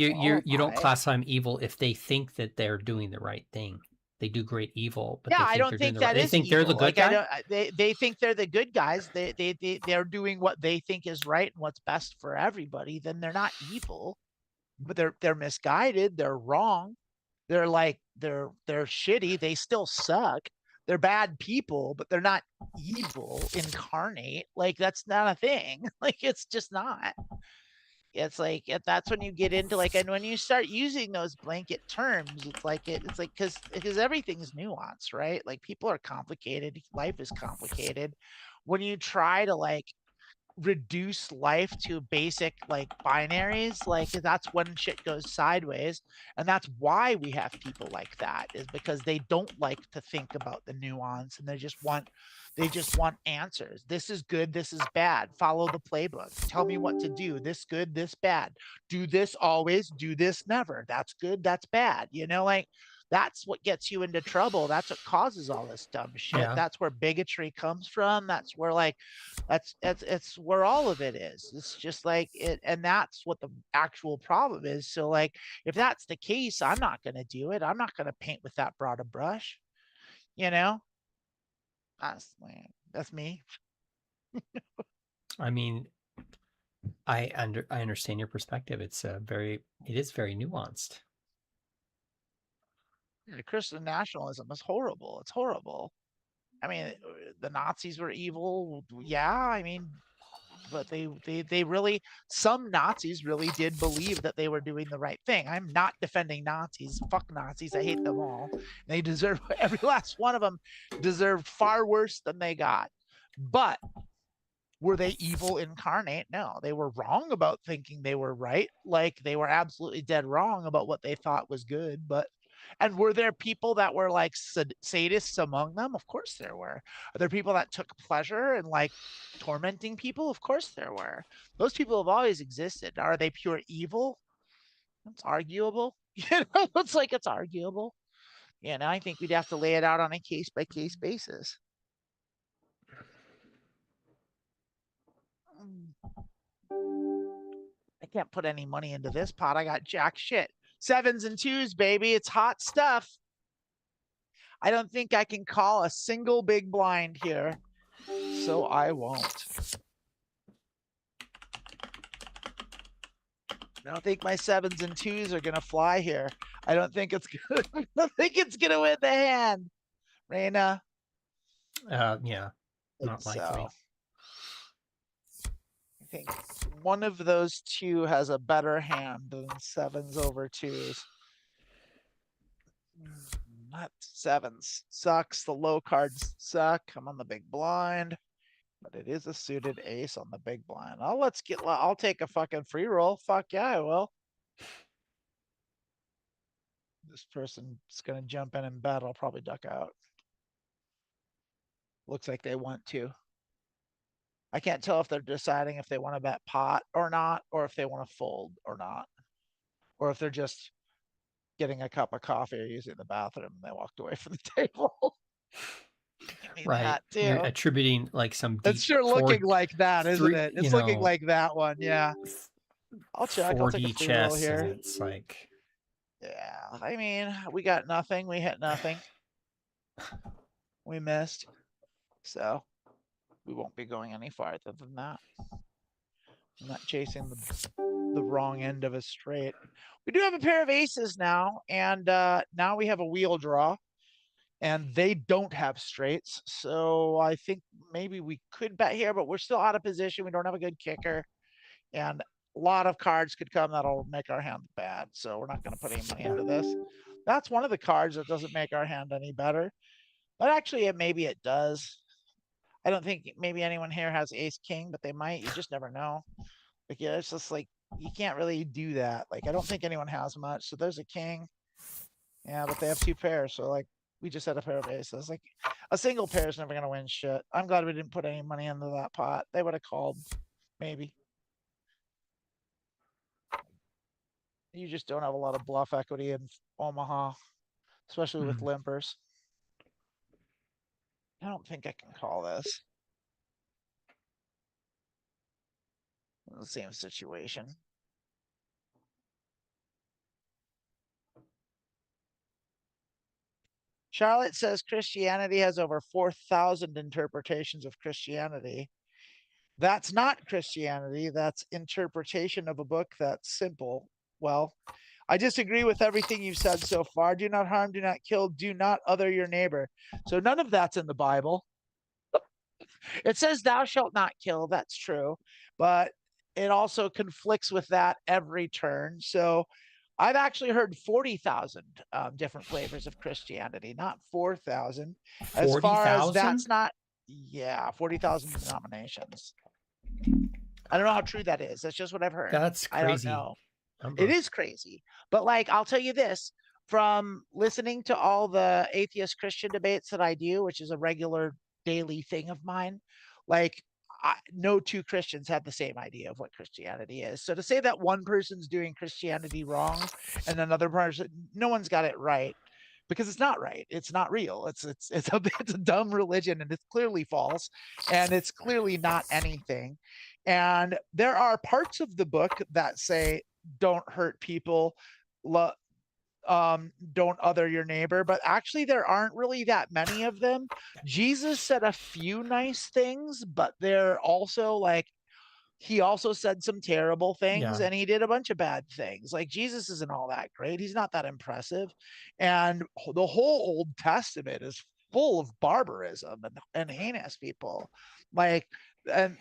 you don't qualify. classify them evil if they think that they're doing the right thing? They do great evil, but Yeah, they I think don't they're doing think the right. that They is think they're the evil. good Like I guy. don't, they think they're the good guys. They're doing what they think is right and what's best for everybody. Then they're not evil, but they're misguided. They're wrong. They're like they're shitty. They still suck. They're bad people, but they're not evil incarnate. Like that's not a thing. Like it's just not. It's like that's when you get into like, and when you start using those blanket terms, it's like because everything's nuanced, right? Like people are complicated, life is complicated. When you try to like reduce life to basic like binaries, like that's when shit goes sideways. And that's why we have people like that, is because they don't like to think about the nuance, and they just want answers. This is good, this is bad, follow the playbook, tell me what to do, this good, this bad, do this always, do this never, that's good, that's bad, you know, like that's what gets you into trouble. That's what causes all this dumb shit. Yeah. That's where bigotry comes from. That's where like it's where all of it is. It's just like it, and that's what the actual problem is. So like if that's the case, I'm not going to do it. I'm not going to paint with that broad a brush, you know. That's me. I mean, I understand your perspective. It is very nuanced. Christian nationalism is horrible. It's horrible. I mean, the Nazis were evil, yeah. I mean, but they really, some Nazis really did believe that they were doing the right thing. I'm not defending Nazis. Fuck Nazis. I hate them all. They deserve, every last one of them deserved far worse than they got. But were they evil incarnate? No, they were wrong about thinking they were right. Like they were absolutely dead wrong about what they thought was good. But, and were there people that were like sadists among them? Of course there were. Are there people that took pleasure in like tormenting people? Of course there were. Those people have always existed. Are they pure evil? It's arguable. You know, it's like it's arguable. You know, I think we'd have to lay it out on a case by case basis. I can't put any money into this pot. I got jack shit. Sevens and twos, baby. It's hot stuff. I don't think I can call a single big blind here, so I won't. I don't think my sevens and twos are gonna fly here. I don't think it's gonna. I don't think it's gonna win the hand, Rayna. Yeah, not likely. I think one of those two has a better hand than sevens over twos. Not sevens. Sucks. The low cards suck. I'm on the big blind, but it is a suited ace on the big blind. I'll take a fucking free roll. Fuck yeah, I will. This person's gonna jump in and bet. I'll probably duck out. Looks like they want to. I can't tell if they're deciding if they want to bet pot or not, or if they want to fold or not, or if they're just getting a cup of coffee or using the bathroom and they walked away from the table. Right. You're attributing like some deep. It's sure looking like that, isn't it? It's looking like that one. Yeah. I'll check. I'll take a free roll here. It's like, yeah. I mean, we got nothing. We hit nothing. We missed. So we won't be going any farther than that. I'm not chasing the wrong end of a straight. We do have a pair of aces now, and now we have a wheel draw, and they don't have straights. So I think maybe we could bet here, but we're still out of position. We don't have a good kicker, and a lot of cards could come that'll make our hand bad. So we're not going to put any money into this. That's one of the cards that doesn't make our hand any better. But actually, maybe it does. I don't think maybe anyone here has ace king, but they might. You just never know. Like, yeah, it's just like you can't really do that. Like, I don't think anyone has much. So there's a king. Yeah, but they have 2 pairs. So like, we just had a pair of aces. Like, a single pair is never going to win shit. I'm glad we didn't put any money into that pot. They would have called, maybe. You just don't have a lot of bluff equity in Omaha, especially with limpers. I don't think I can call this. The same situation. Charlotte says Christianity has over 4,000 interpretations of Christianity. That's not Christianity. That's interpretation of a book that's simple. Well, I disagree with everything you've said so far. Do not harm, do not kill, do not other your neighbor. So none of that's in the Bible. It says thou shalt not kill. That's true. But it also conflicts with that every turn. So I've actually heard 40,000 different flavors of Christianity, not 4,000. As far as that's not, yeah, 40,000 denominations. I don't know how true that is. That's just what I've heard. That's crazy. I don't know. It is crazy. But like, I'll tell you this, from listening to all the atheist Christian debates that I do, which is a regular daily thing of mine, like, no 2 Christians have the same idea of what Christianity is. So to say that one person's doing Christianity wrong and another person, no one's got it right, because it's not right. It's not real. It's a dumb religion, and it's clearly false, and it's clearly not anything. And there are parts of the book that say don't hurt people, don't other your neighbor, but actually there aren't really that many of them. Jesus said a few nice things, but they're also like, he also said some terrible things, and he did a bunch of bad things. Like, Jesus isn't all that great. He's not that impressive. And the whole Old Testament is full of barbarism and heinous people. Like, and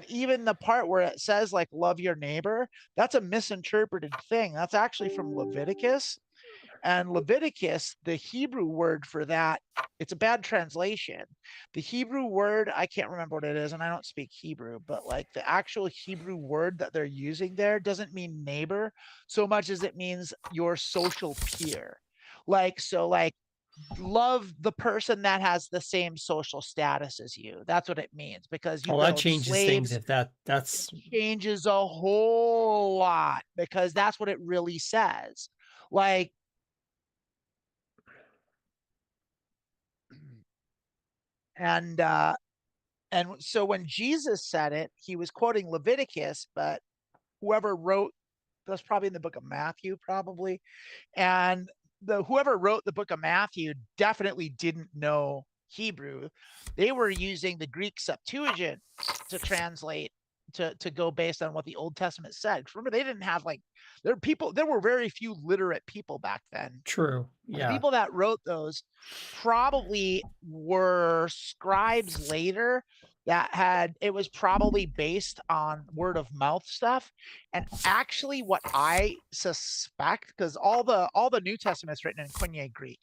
even the part where it says like love your neighbor, that's a misinterpreted thing. That's actually from Leviticus. And Leviticus, the Hebrew word for that, it's a bad translation. The Hebrew word, I can't remember what it is, and I don't speak Hebrew, but like the actual Hebrew word that they're using there doesn't mean neighbor so much as it means your social peer. Like, so like, love the person that has the same social status as you. That's what it means, because you that changes slaves, things. If that's changes a whole lot, because that's what it really says. Like, and so when Jesus said it, he was quoting Leviticus, but whoever wrote, that's probably in the book of Matthew, probably. And whoever wrote the book of Matthew definitely didn't know Hebrew. They were using the Greek Septuagint to translate, to go based on what the Old Testament said. Remember, they didn't have like, there were very few literate people back then. True. Yeah. The people that wrote those probably were scribes later that it was probably based on word of mouth stuff. And actually what I suspect, because all the New Testament is written in Koine Greek,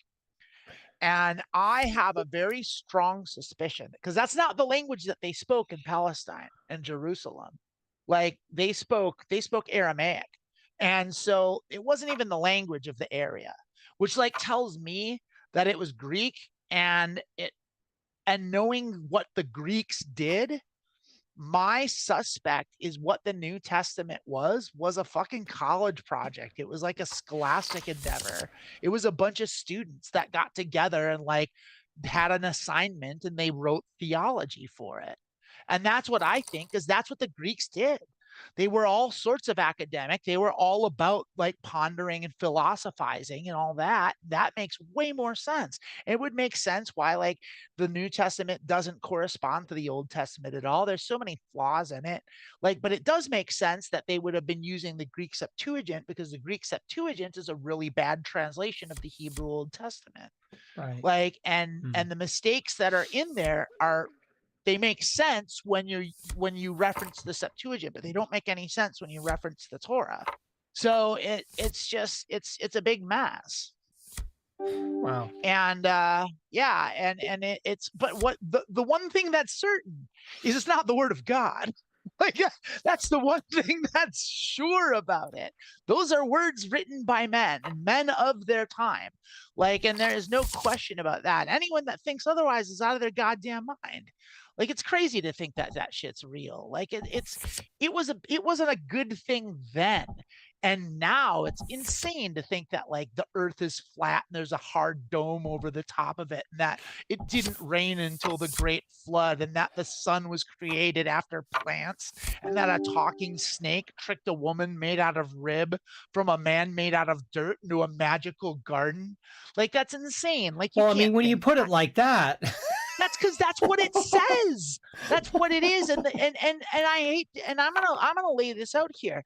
and I have a very strong suspicion, because that's not the language that they spoke in Palestine and Jerusalem. Like, they spoke Aramaic. And so it wasn't even the language of the area, which like tells me that it was Greek. And knowing what the Greeks did, my suspect is what the New Testament was a fucking college project. It was like a scholastic endeavor. It was a bunch of students that got together and like had an assignment, and they wrote theology for it. And that's what I think, is that's what the Greeks did. They were all sorts of academic. They were all about like pondering and philosophizing and all that. That makes way more sense. It would make sense why like the New Testament doesn't correspond to the Old Testament at all. There's so many flaws in it. Like, but it does make sense that they would have been using the Greek Septuagint, because the Greek Septuagint is a really bad translation of the Hebrew Old Testament. Right. Like, and the mistakes that are in there they make sense when you reference the Septuagint, but they don't make any sense when you reference the Torah. So it's a big mess. Wow. And yeah, and it's, but what the one thing that's certain is it's not the word of God. Like, that's the one thing that's sure about it. Those are words written by men and men of their time. Like, and there is no question about that. Anyone that thinks otherwise is out of their goddamn mind. Like, it's crazy to think that that shit's real. Like, it wasn't a good thing then. And now it's insane to think that like the earth is flat and there's a hard dome over the top of it, and that it didn't rain until the great flood, and that the sun was created after plants, and that a talking snake tricked a woman made out of rib from a man made out of dirt into a magical garden. Like, that's insane. Like, you Well, I can't mean, when you think put it like that, that's because that's what it says. That's what it is. And I hate, and I'm gonna lay this out here.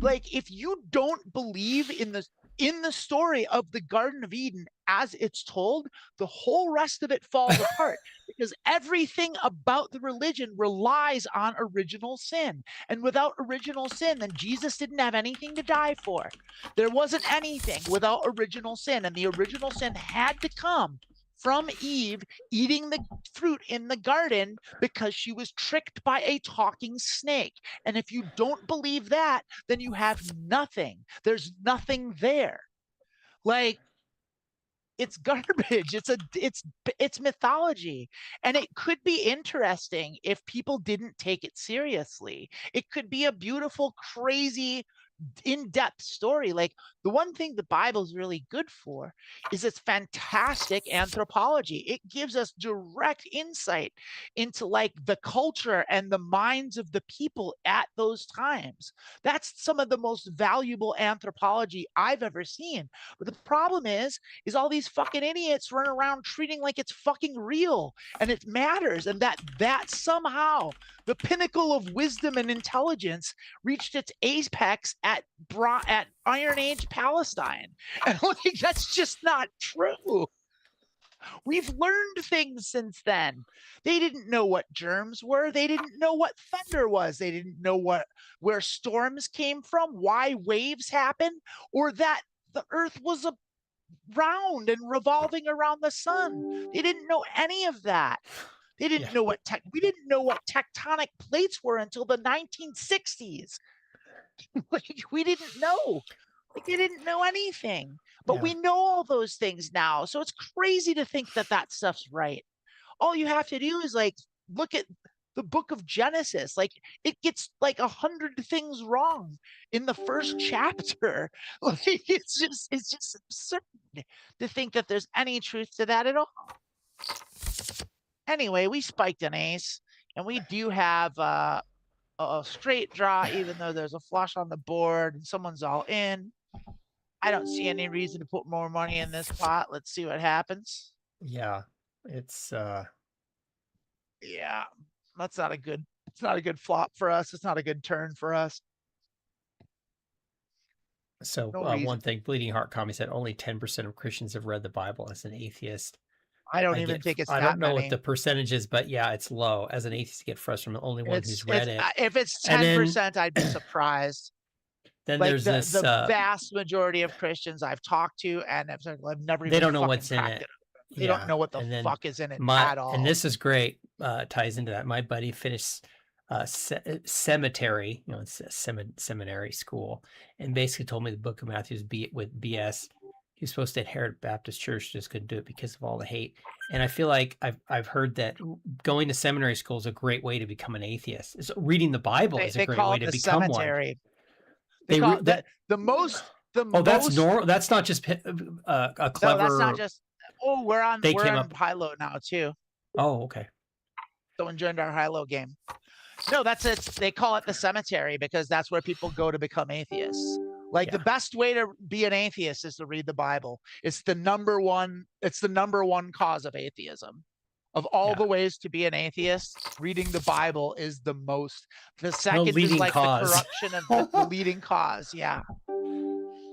Like, if you don't believe in the story of the Garden of Eden as it's told, the whole rest of it falls apart, because everything about the religion relies on original sin. And without original sin, then Jesus didn't have anything to die for. There wasn't anything without original sin, and the original sin had to come from Eve eating the fruit in the garden because she was tricked by a talking snake. And if you don't believe that, then you have nothing. There's nothing there. Like, it's garbage. It's mythology. And it could be interesting if people didn't take it seriously. It could be a beautiful, crazy, in-depth story. Like, the one thing the Bible's really good for is its fantastic anthropology. It gives us direct insight into like the culture and the minds of the people at those times. That's some of the most valuable anthropology I've ever seen. But the problem is all these fucking idiots run around treating like it's fucking real and it matters, and that somehow the pinnacle of wisdom and intelligence reached its apex at Iron Age Palestine. And like, that's just not true. We've learned things since then. They didn't know what germs were. They didn't know what thunder was. They didn't know where storms came from, why waves happen, or that the earth was a round and revolving around the sun. They didn't know any of that. They didn't know we didn't know what tectonic plates were until the 1960s. Like, we didn't know. Like, they didn't know anything. But we know all those things now. So it's crazy to think that that stuff's right. All you have to do is like look at the book of Genesis. Like, it gets like 100 things wrong in the first chapter. Like, it's just absurd to think that there's any truth to that at all. Anyway, we spiked an ace, and we do have a straight draw, even though there's a flush on the board and someone's all in. I don't see any reason to put more money in this pot. Let's see what happens. Yeah, it's yeah, it's not a good flop for us. It's not a good turn for us. So one thing, Bleeding Heart Commie said only 10% of Christians have read the Bible. As an atheist, I don't even think it's I that don't know many. what the percentage is, but yeah, it's low. As an atheist, you get frustrated. I'm the only one who's read it. If it's 10%, I'd be surprised. Then like, there's the vast majority of Christians I've talked to, and I've never even they don't know what's in it. They don't know what the fuck is in it at all. And this is great. Ties into that. My buddy finished cemetery, it's a seminary school, and basically told me the book of Matthew is with BS. He was supposed to inherit Baptist church, just couldn't do it because of all the hate. And I feel like I've heard that going to seminary school is a great way to become an atheist. So reading the Bible is a great way to become one. They call it the most. That's normal. That's not just a clever. No, that's not just. Oh, we're on high-low now too. Oh, okay. Someone joined our high-low game. No, that's it. They call it the cemetery because that's where people go to become atheists. Like, the best way to be an atheist is to read the Bible. It's the number one cause of atheism. Of all the ways to be an atheist, reading the Bible is the most. The second is like cause. The corruption of the leading cause. Yeah.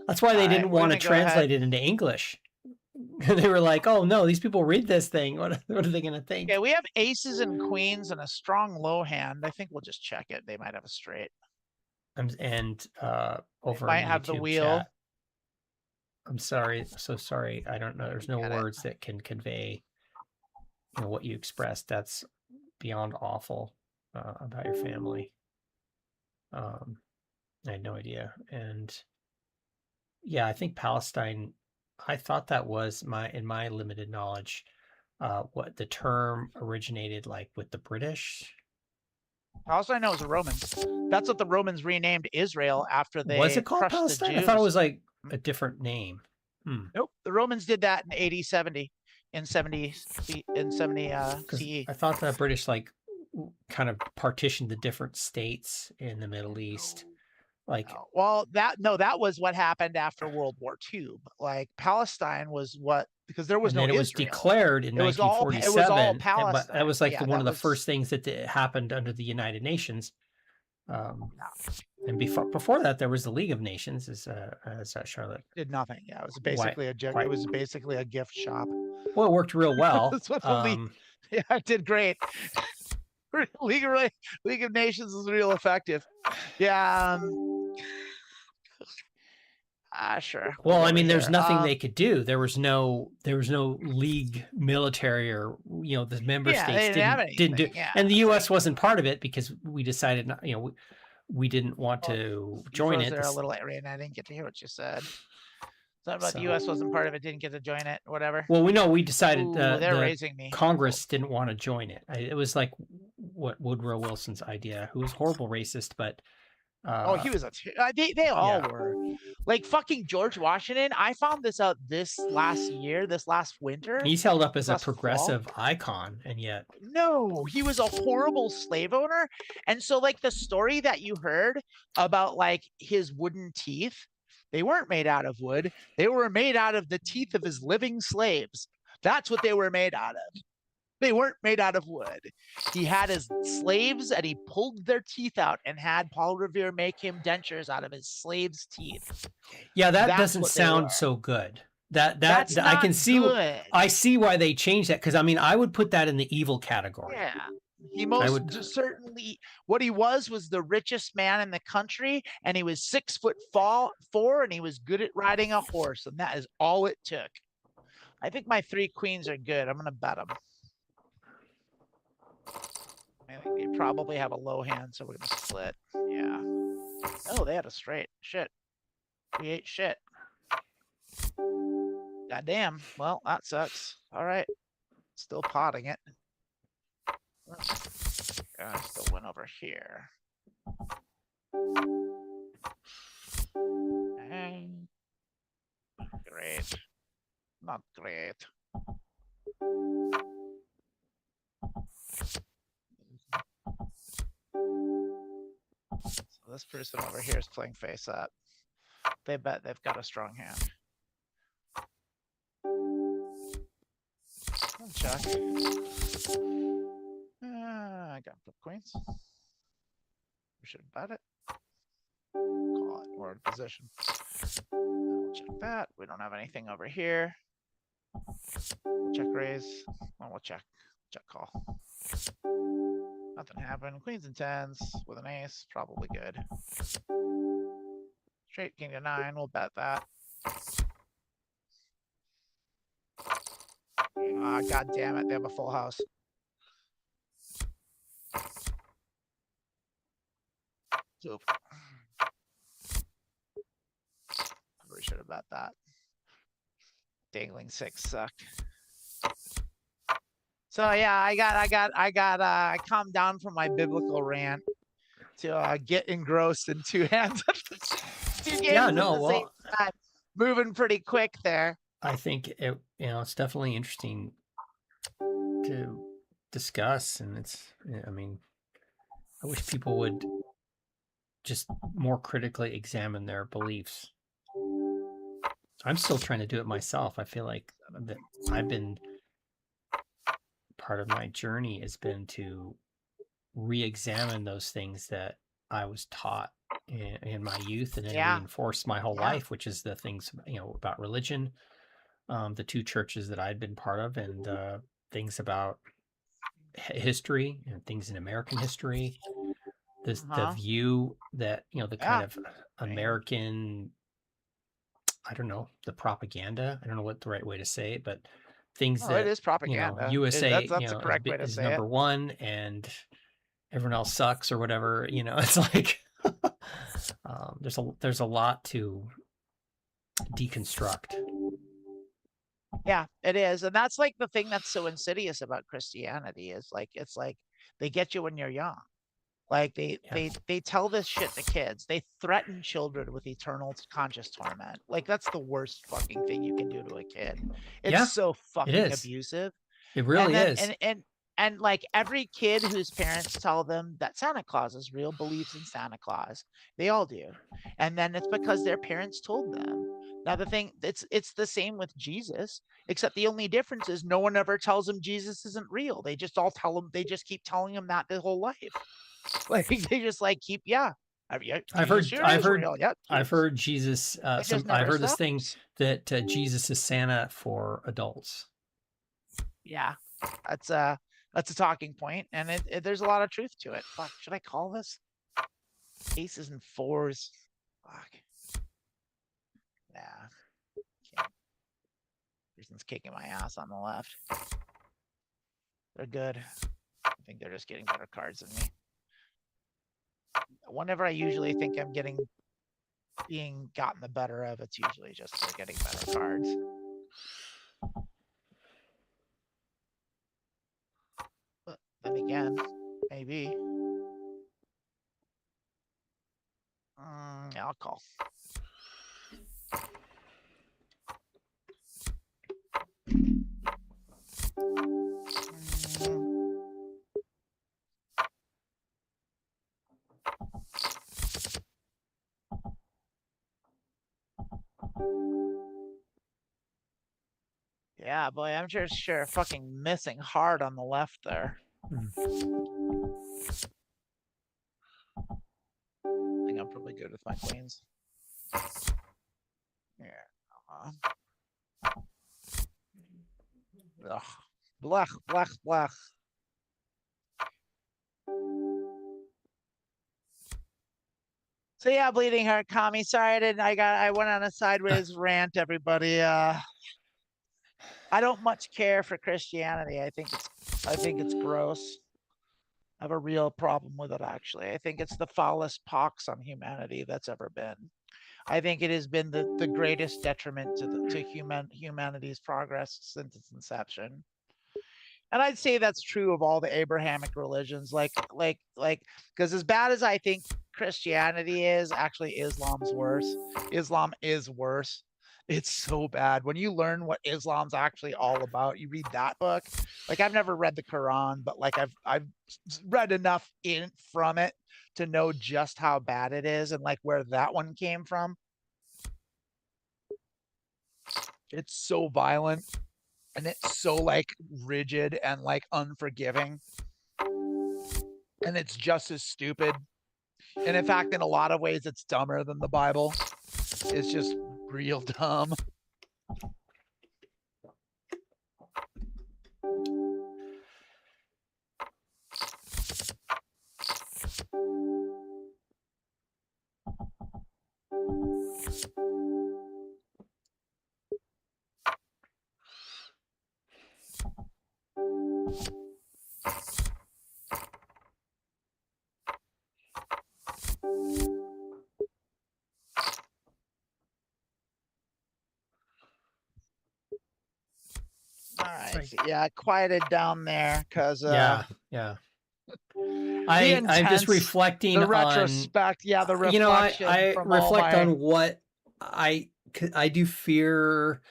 That's why they didn't want to translate it into English. They were like, "Oh no, these people read this thing. What are they going to think?" Yeah, we have aces and queens and a strong low hand. I think we'll just check it. They might have a straight. And over might have the wheel. Chat, I'm sorry, so sorry. I don't know. There's no words that can convey what you expressed. That's beyond awful. about your family. I had no idea. And yeah, I think Palestine, I thought that was in my limited knowledge, what the term originated like with the British. Also, I know it was the Romans. That's what the Romans renamed Israel after they Was it called crushed Palestine? the Jews. I thought it was like a different name. Nope, the Romans did that in AD 70, in 70 CE. I thought the British like kind of partitioned the different states in the Middle East. Like, well, that was what happened after World War II. But like Palestine was what, because there was no Israel. It was declared in 1947. It was all Palestine. But that was like one of the first things that happened under the United Nations. And before that, there was the League of Nations, as Charlotte did nothing. Yeah, it was basically it was basically a gift shop. Well, it worked real well. That's what the League. Yeah, it did great. League of Nations was real effective. Yeah. Sure. Well, I mean, there's nothing they could do. There was no league military, or the member states didn't do. Yeah, and the U.S. wasn't part of it because we decided not. We didn't want to join it. There a little, Rayna. I didn't get to hear what you said. Something about the U.S. wasn't part of it, didn't get to join it, whatever. Well, we decided they're raising me. Congress didn't want to join it. It was like what Woodrow Wilson's idea, who was a horrible racist, but he was they all were. Like fucking George Washington. I found this out this last winter. He's held up as a progressive icon, and yet no, he was a horrible slave owner. And so like the story that you heard about like his wooden teeth, they weren't made out of wood. They were made out of the teeth of his living slaves. That's what they were made out of. They weren't made out of wood. He had his slaves and he pulled their teeth out and had Paul Revere make him dentures out of his slaves' teeth. Yeah, that doesn't sound so good. That's I can see. Good. I see why they changed that, because I mean, I would put that in the evil category. Yeah. He certainly, what he was the richest man in the country, and he was 6'4", and he was good at riding a horse, and that is all it took. I think my 3 queens are good. I'm gonna bet them. I think they probably have a low hand, so we're gonna split. Yeah. Oh, they had a straight. Shit. We ate shit. Goddamn. Well, that sucks. All right. Still potting it. I still went over here. And great. Not great. So this person over here is playing face up. They bet they've got a strong hand. I'll check. I got flip queens. We should bet it. Call it. We're in position. We'll check that. We don't have anything over here. We'll check raise. Well, we'll check. Check call. Nothing happened. Queens and 10s with an ace. Probably good. Straight king to 9. We'll bet that. God damn it. They have a full house. Oof. We should have bet that. Dangling 6 sucked. So yeah, I calmed down from my biblical rant to get engrossed in 2 hands. 2 games at the same time. Moving pretty quick there. I think it's definitely interesting to discuss, and I mean, I wish people would just more critically examine their beliefs. I'm still trying to do it myself. I feel like that I've been part of my journey has been to re-examine those things that I was taught in my youth, and then reinforce my whole life, which is the things about religion, the 2 churches that I'd been part of, and things about history and things in American history. The view that the kind of American, I don't know, the propaganda. I don't know what the right way to say it, but things that it is propaganda. USA that's the correct way to is say number it. 1, and everyone else sucks or whatever, you know, it's like there's a lot to deconstruct. Yeah, it is. And that's like the thing that's so insidious about Christianity is like, it's like they get you when you're young. Like they tell this shit to kids. They threaten children with eternal conscious torment. Like that's the worst fucking thing you can do to a kid. It's so fucking abusive. It really is. And like every kid whose parents tell them that Santa Claus is real believes in Santa Claus. They all do. And then it's because their parents told them. Now the thing, it's the same with Jesus, except the only difference is no one ever tells him Jesus isn't real. They just all tell him, they just keep telling him that their whole life. Like they just like keep, I've heard Jesus. I've heard this thing that Jesus is Santa for adults. Yeah, that's a talking point, and there's a lot of truth to it. Fuck, should I call this? Aces and fours. Fuck. Nah. Can't. Person's kicking my ass on the left. They're good. I think they're just getting better cards than me. Whenever I usually think I'm being gotten the better of, it's usually just they're getting better cards. But then again, maybe. Yeah, I'll call. Yeah, boy, I'm just sure fucking missing hard on the left there. I think I'm probably good with my queens. Yeah. Ugh. Blech, blech, blech. So yeah, bleeding heart, Kami. Sorry, I went on a sideways rant, everybody. I don't much care for Christianity. I think it's gross. I have a real problem with it, actually. I think it's the foulest pox on humanity that's ever been. I think it has been the greatest detriment to humanity's progress since its inception. And I'd say that's true of all the Abrahamic religions, because as bad as I think Christianity is, actually Islam's worse. Islam is worse. It's so bad. When you learn what Islam's actually all about, you read that book. Like I've never read the Quran, but like I've read enough from it to know just how bad it is and like where that one came from. It's so violent. And it's so like rigid and like unforgiving. And it's just as stupid. And in fact, in a lot of ways, it's dumber than the Bible. It's just real dumb. All right. Yeah, quieted down there because yeah. I'm just reflecting the retrospect. On, the reflection. I reflect on what I do fear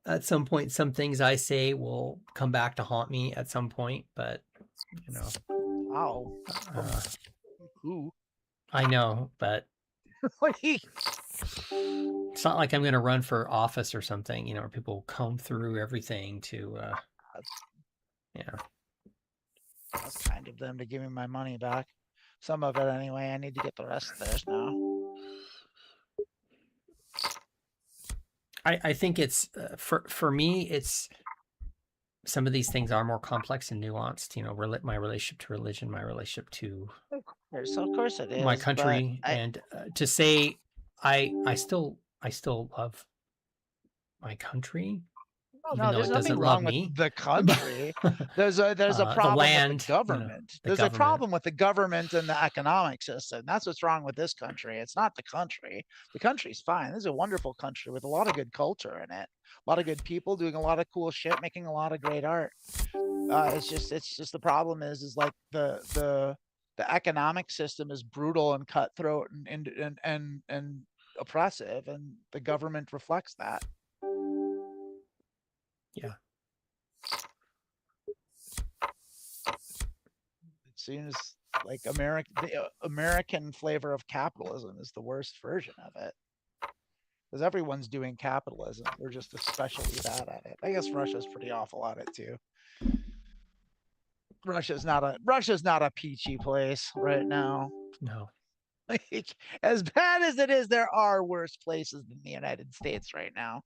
at some point. Some things I say will come back to haunt me at some point, but you know. Wow. Who? I know, but it's not like I'm going to run for office or something, you know, where people comb through everything to, That's kind of them to give me my money back. Some of it anyway. I need to get the rest of theirs now. I think it's, for me, it's, some of these things are more complex and nuanced, you know, my relationship to religion, my relationship to of course it is, my country. And to say, I still love my country. Oh, even no, though there's it nothing doesn't wrong love with me. the country. There's a The problem land, with the government. the There's government. a problem with the government and the economic system. That's what's wrong with this country. It's not the country. The country's fine. This is a wonderful country with a lot of good culture in it. A lot of good people doing a lot of cool shit, making a lot of great art. It's just the problem is like the economic system is brutal and cutthroat and oppressive, and the government reflects that. Yeah. It seems like the American flavor of capitalism is the worst version of it. Because everyone's doing capitalism. We're just especially bad at it. I guess Russia's pretty awful at it too. Russia's not a peachy place right now. No. Like, as bad as it is, there are worse places than the United States right now.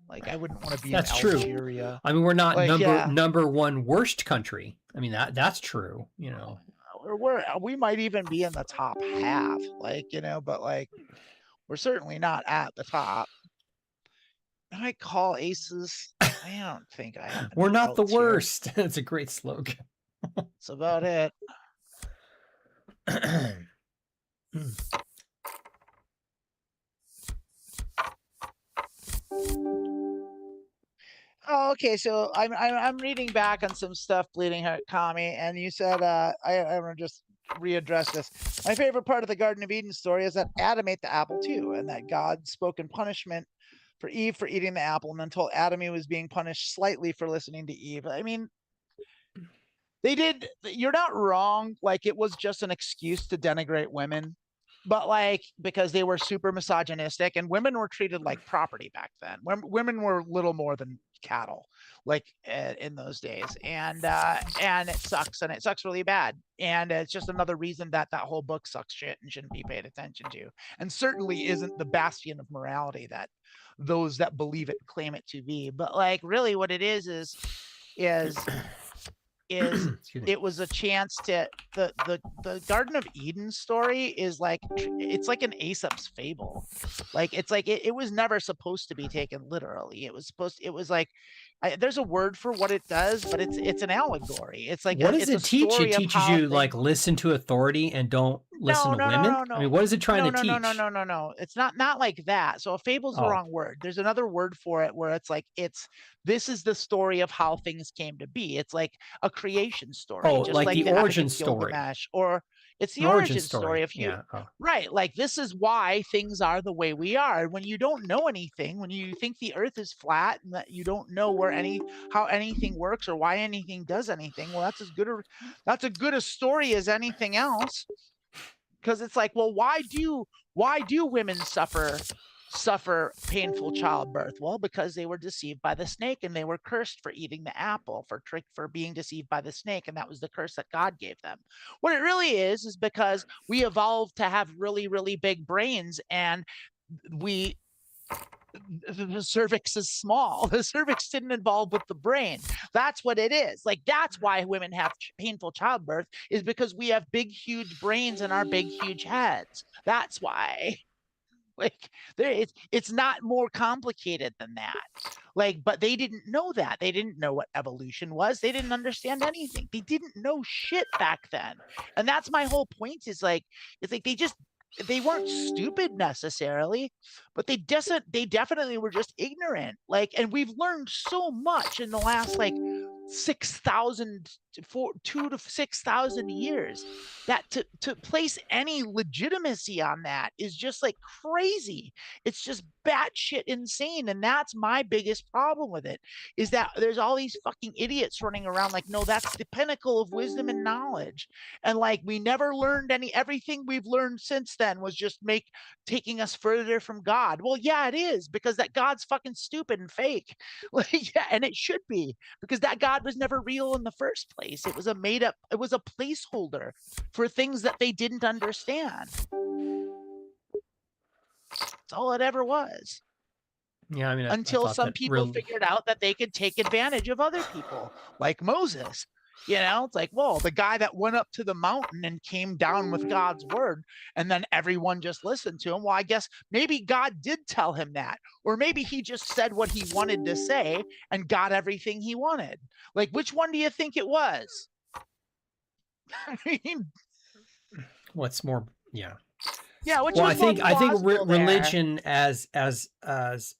Like, I wouldn't want to be That's in true. Algeria. I mean, we're not like, number one worst country. I mean, that's true, you know. We might even be in the top half, like, you know, but like we're certainly not at the top. I call aces. I don't think I have. We're not the here. worst. That's a great slogan. That's about it. Oh, okay. So I'm reading back on some stuff, Bleeding Heart Kami, and you said I want to just readdress this. My favorite part of the Garden of Eden story is that Adam ate the apple too, and that God spoke in punishment for Eve for eating the apple, and then told Adam he was being punished slightly for listening to Eve. I mean, they did. You're not wrong. Like, it was just an excuse to denigrate women, but like, because they were super misogynistic, and women were treated like property back then. Women were little more than cattle, like in those days, and it sucks, and it sucks really bad, and it's just another reason that whole book sucks shit and shouldn't be paid attention to, and certainly isn't the bastion of morality that those that believe it claim it to be. But like, really, what it is it was a chance to the Garden of Eden story is like, it's like an Aesop's fable. Like, it's like it was never supposed to be taken literally. It was like, there's a word for what it does, but it's an allegory. It's like, what does it teach? It teaches you like listen to authority and don't listen to women. No. I mean, what is it trying to teach? No. It's not like that. So a fable's the wrong word. There's another word for it where it's like, this is the story of how things came to be. It's like a creation story. Oh, just like the origin story. Or it's the origin story of right. Like, this is why things are the way we are. When you don't know anything, when you think the earth is flat and that you don't know how anything works or why anything does anything, well, that's as good a story as anything else. Because it's like, well, why do women suffer painful childbirth? Well, because they were deceived by the snake, and they were cursed for eating the apple, for being deceived by the snake, and that was the curse that God gave them. What it really is because we evolved to have really, really big brains, and the cervix is small. The cervix didn't evolve with the brain. That's what it is. Like, that's why women have painful childbirth, is because we have big, huge brains in our big, huge heads. That's why. Like, it's not more complicated than that. Like, but they didn't know that. They didn't know what evolution was. They didn't understand anything. They didn't know shit back then. And that's my whole point, is like, it's like they weren't stupid necessarily, but they definitely were just ignorant. Like, and we've learned so much in the last like 2,000 to 6,000 years that to place any legitimacy on that is just like crazy. It's just batshit insane. And that's my biggest problem with it, is that there's all these fucking idiots running around like, no, that's the pinnacle of wisdom and knowledge. And like, we never learned everything we've learned since then was just taking us further from God. Well, yeah, it is, because that God's fucking stupid and fake. Like, yeah, and it should be, because that God was never real in the first place. It was a placeholder for things that they didn't understand. That's all it ever was. Yeah, I mean, until some people figured out that they could take advantage of other people, like Moses. You know, it's like, whoa, the guy that went up to the mountain and came down with God's word, and then everyone just listened to him. Well, I guess maybe God did tell him that, or maybe he just said what he wanted to say and got everything he wanted. Like, which one do you think it was? I mean, What's more, yeah. yeah, which Well, was more plausible there? religion as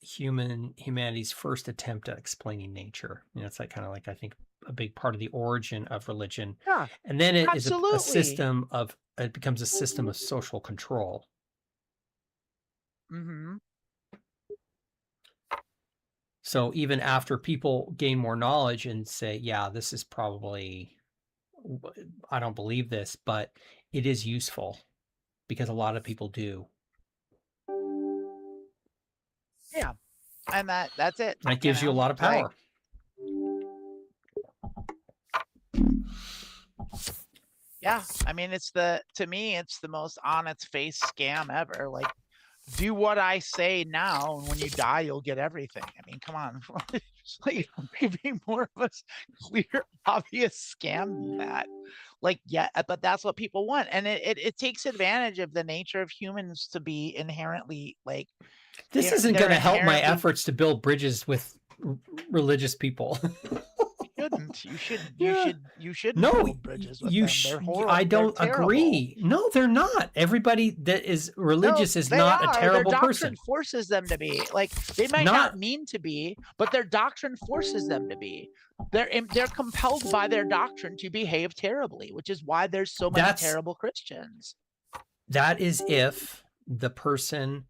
humanity's first attempt at explaining nature. You know, it's like kind of like, I think, a big part of the origin of religion. Yeah, And then it is a absolutely. system of, it becomes a system of social control. Mm-hmm. So even after people gain more knowledge and say, yeah, this is probably, I don't believe this, but it is useful because a lot of people do. Yeah, and that's it. That gives you a lot of power. Yeah, I mean, to me, it's the most on its face scam ever. Like, do what I say now, and when you die, you'll get everything. I mean, come on. It's like, maybe more of a clear, obvious scam than that. Like, yeah, but that's what people want. And it takes advantage of the nature of humans to be inherently like, this isn't going to help my efforts to build bridges with religious people. You shouldn't build bridges with them. They're horrible. I don't agree. No, they're not. Everybody that is religious is not a terrible their person. Doctrine forces them to be. Like, they might not mean to be, but their doctrine forces them to be. They're compelled by their doctrine to behave terribly, which is why there's so many terrible Christians. That is if the person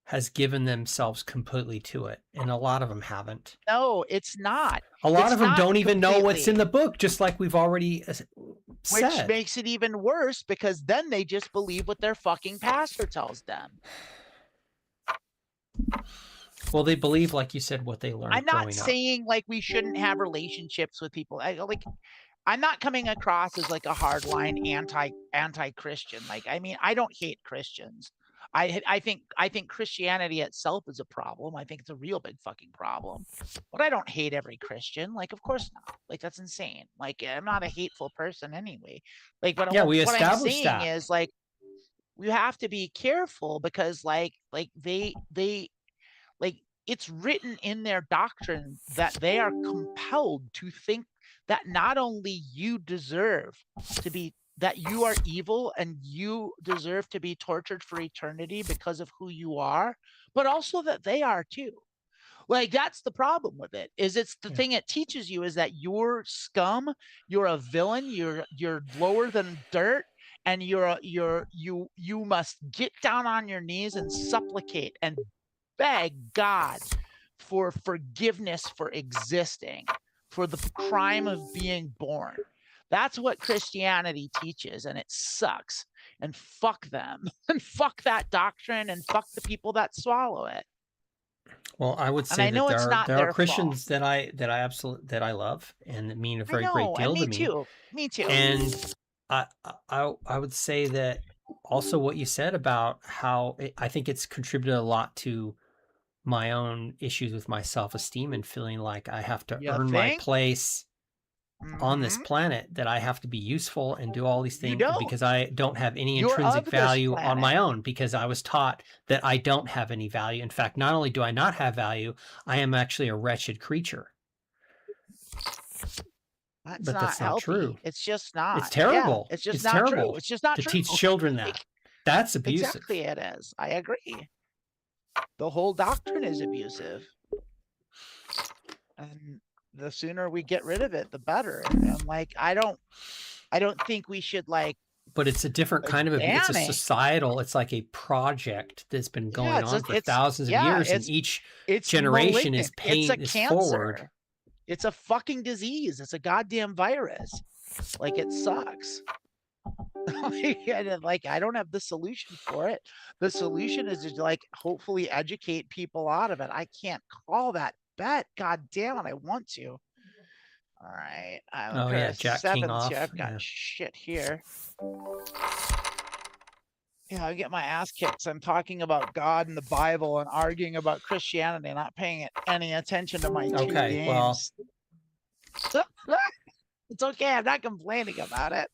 has given themselves completely to it, and a lot of them haven't. No, it's not. A lot of them don't even know what's in the book, just like we've already said. Which makes it even worse, because then they just believe what their fucking pastor tells them. Well, they believe, like you said, what they learned. I'm not saying like we shouldn't have relationships with people. I'm not coming across as like a hardline anti-Christian. Like, I mean, I don't hate Christians. I think Christianity itself is a problem. I think it's a real big fucking problem. But I don't hate every Christian. Like, of course not. Like, that's insane. Like, I'm not a hateful person anyway. Like, but yeah, what I'm saying is, like, we have to be careful, because like they like, it's written in their doctrine that they are compelled to think that not only you deserve to be, that you are evil and you deserve to be tortured for eternity because of who you are, but also that they are too. Like, that's the problem with it, is it's the thing it teaches you is that you're scum, you're a villain, you're lower than dirt, and you must get down on your knees and supplicate and beg God for forgiveness for existing, for the crime of being born. That's what Christianity teaches, and it sucks. And fuck them, and fuck that doctrine, and fuck the people that swallow it. Well, I would say that there are Christians that I love and that mean a very great deal to me. Me too. And I would say that also what you said about how I think it's contributed a lot to my own issues with my self-esteem and feeling like I have to earn my place on this planet, that I have to be useful and do all these things because I don't have any intrinsic value on my own, because I was taught that I don't have any value. In fact, not only do I not have value, I am actually a wretched creature. That's not true. It's just not. It's terrible. Yeah, it's just not true. It's just not true. To teach children that. That's abusive. Exactly, it is. I agree. The whole doctrine is abusive. And the sooner we get rid of it, the better. And like, I don't think we should like. But it's a different kind of abuse. It's a societal. It's like a project that's been going on for thousands of years, and each generation is paying this forward. It's a fucking disease. It's a goddamn virus. Like, it sucks. Like, I don't have the solution for it. The solution is to like hopefully educate people out of it. I can't call that bet. God damn it, I want to. All right. Jack King off. I've got shit here. Yeah, I get my ass kicked. I'm talking about God and the Bible and arguing about Christianity, not paying any attention to my two games. Well, It's okay. I'm not complaining about it.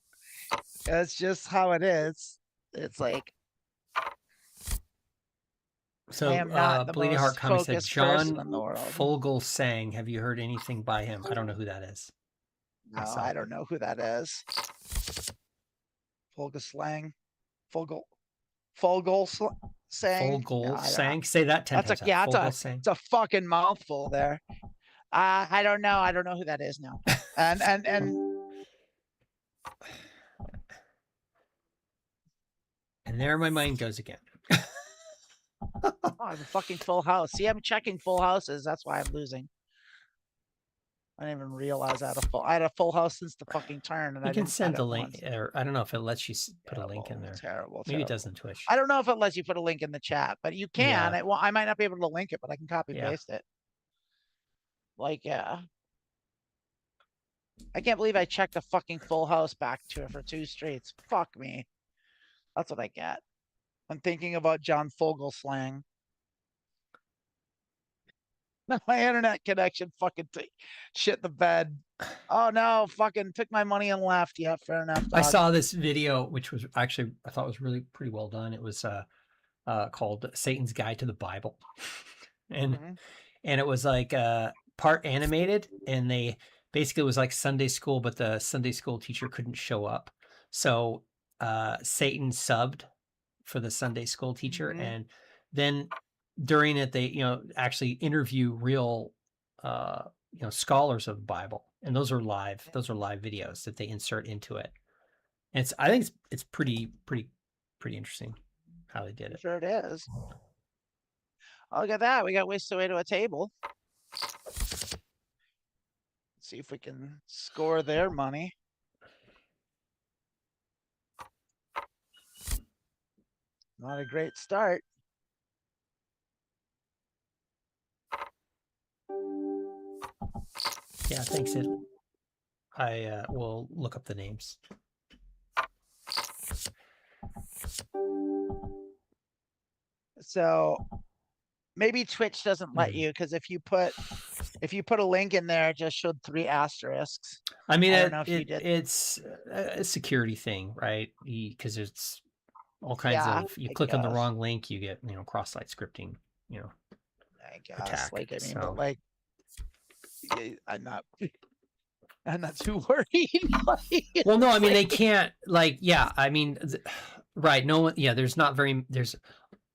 It's just how it is. It's like, So, I am not the Bleeding Heart most Comics said, focused person in John the world. Fogelsang. Have you heard anything by him? I don't know who that is. No, myself. I don't know who that is. Fogelsang. Fogelsang. Fogelsang. Say that 10 times. It's a fucking mouthful there. I don't know. I don't know who that is now. And there my mind goes again. oh, I have a fucking full house. See, I'm checking full houses. That's why I'm losing. I didn't even realize I had a full house since the fucking turn, and you I can didn't send the link, or I don't know if it lets you put a link in there. Terrible. Maybe it does in Twitch. I don't know if it lets you put a link in the chat, but you can. Yeah. Well, I might not be able to link it, but I can copy paste it. Like, yeah. I can't believe I checked a fucking full house back to it for 2 streets. Fuck me. That's what I get. I'm thinking about John Fogelsang. My internet connection fucking shit the bed. Oh no, fucking took my money and left. Yeah, fair enough. Dog. I saw this video, which was actually, I thought was really pretty well done. It was called Satan's Guide to the Bible. And it was like part animated, and they basically was like Sunday school, but the Sunday school teacher couldn't show up. So Satan subbed for the Sunday school teacher. And then during it, they, actually interview real, scholars of the Bible. And those are live videos that they insert into it. And I think it's pretty interesting how they did it. Sure it is. Oh, look at that. We got whisked away to a table. Let's see if we can score their money. Not a great start. Yeah, thanks, Sid. I will look up the names. So maybe Twitch doesn't let you, because if you put a link in there, it just showed 3 asterisks. I mean, it's a security thing, right? Because it's all kinds of, you click on the wrong link, you get, cross-site scripting, I guess. attack. Like, I mean, but like, I'm not too worried. Well, no, I mean, they can't, like, yeah, I mean, right. No one, yeah,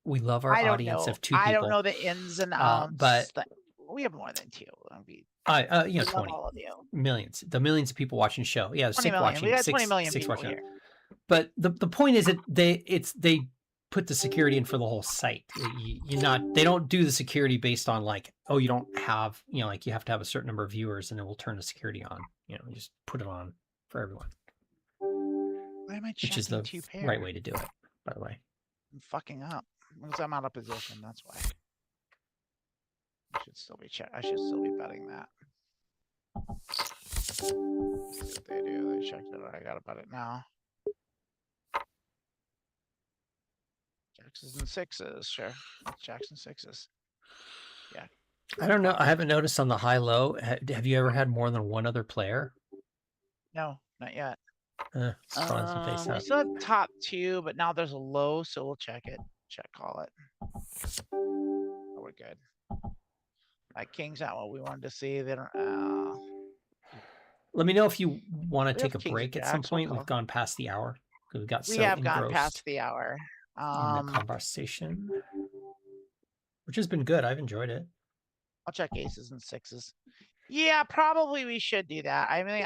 we love our audience of 2 people. I don't know the ins and outs, but we have more than 2. 20 millions, the millions of people watching the show. Yeah, 6 watching. We got 20 million people watching here. But the point is that they put the security in for the whole site. They don't do the security based on like, oh, you don't have, like you have to have a certain number of viewers and it will turn the security on. You just put it on for everyone. Why am I checking? Which is the right way to do it, by the way. I'm fucking up. Because I'm out of position, that's why. I should still be betting that. Let's see what they do. They checked it. I gotta bet it now. Jacks and 6s, sure. Jacks and 6s. Yeah. I don't know. I haven't noticed on the high-low. Have you ever had more than one other player? No, not yet. We still have top 2, but now there's a low, so we'll check it. Call it. Oh, we're good. King's not what we wanted to see. They don't. Let me know if you want to take a break at some point. We've gone past the hour. We have gone past the hour. In the conversation, which has been good. I've enjoyed it. I'll check aces and 6s. Yeah, probably we should do that. I mean,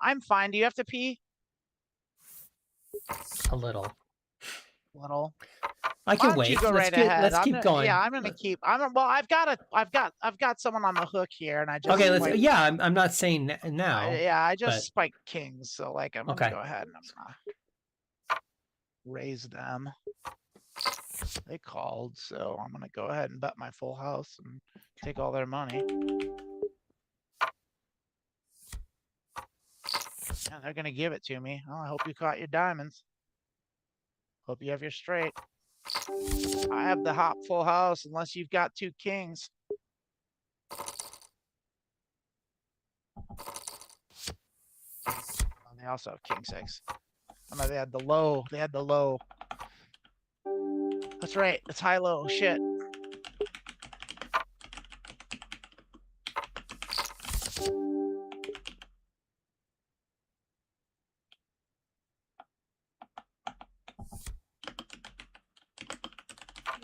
I'm fine. Do you have to pee? A little. I can wait. Let's keep going. Yeah, I'm gonna keep. I've got someone on the hook here, and I just. Okay, yeah, I'm not saying now. I just spiked kings, so like I'm gonna go ahead and I'm gonna raise them. They called, so I'm gonna go ahead and bet my full house and take all their money. Yeah, they're gonna give it to me. Oh, I hope you caught your diamonds. Hope you have your straight. I have the hop full house unless you've got 2 kings. They also have king 6. Oh no, they had the low. They had the low. That's right. It's high-low. Shit.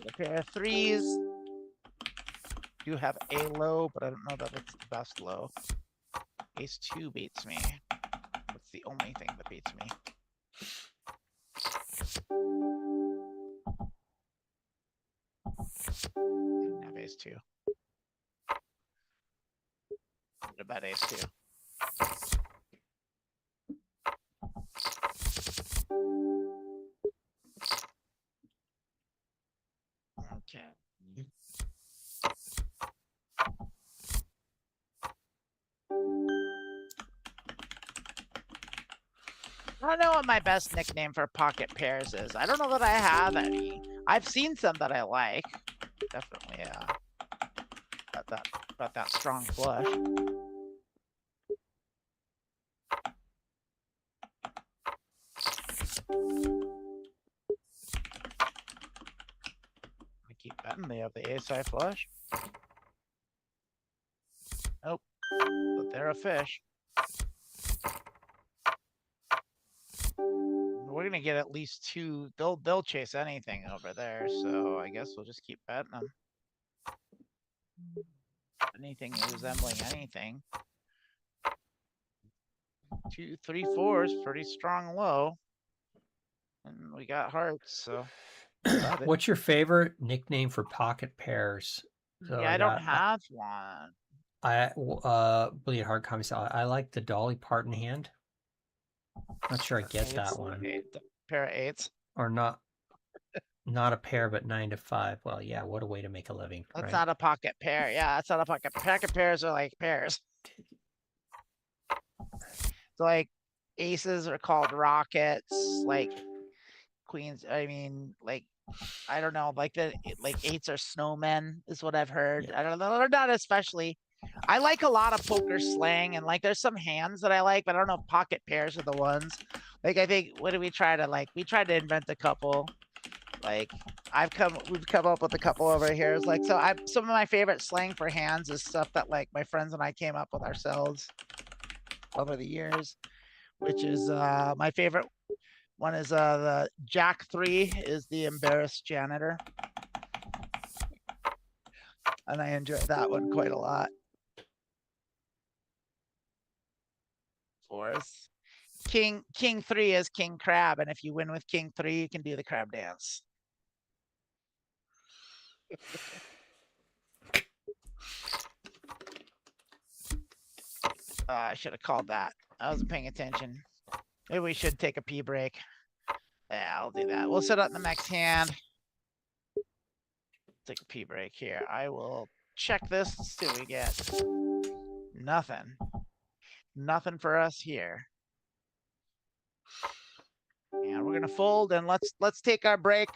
A pair of 3s. Do have a low, but I don't know that it's the best low. Ace 2 beats me. That's the only thing that beats me. Didn't have ace 2. What about ace 2? Okay. I don't know what my best nickname for pocket pairs is. I don't know that I have any. I've seen some that I like. Definitely, got that strong flush. I keep betting they have the ace-high flush. Nope, but they're a fish. We're gonna get at least 2. They'll chase anything over there, so I guess we'll just keep betting them. Anything resembling anything. 2, 3, 4 is pretty strong low. And we got hearts, so. What's your favorite nickname for pocket pairs? So yeah, I don't have one. Bleed Hard comments. I like the Dolly Parton hand. Not sure I get that one. Pair of 8s. Or not a pair, but 9 to 5. Well, yeah, what a way to make a living. That's right? not a pocket pair. Yeah, that's not a pocket. Pocket pairs are like pairs. So like aces are called rockets, like queens. I mean, like, I don't know, like 8s are snowmen is what I've heard. Yeah. I don't know, they're not especially. I like a lot of poker slang, and like there's some hands that I like, but I don't know if pocket pairs are the ones. Like I think, what did we try to like? We tried to invent a couple. Like we've come up with a couple over here. It's like, so some of my favorite slang for hands is stuff that like my friends and I came up with ourselves over the years, which is my favorite one is the Jack 3 is the embarrassed janitor. And I enjoy that one quite a lot. 4s. King 3 is King Crab, and if you win with King 3, you can do the crab dance. I should have called that. I wasn't paying attention. Maybe we should take a pee break. Yeah, I'll do that. We'll set up the next hand. Take a pee break here. I will check this, see what we get. Nothing. Nothing for us here. And we're gonna fold, and let's take our break.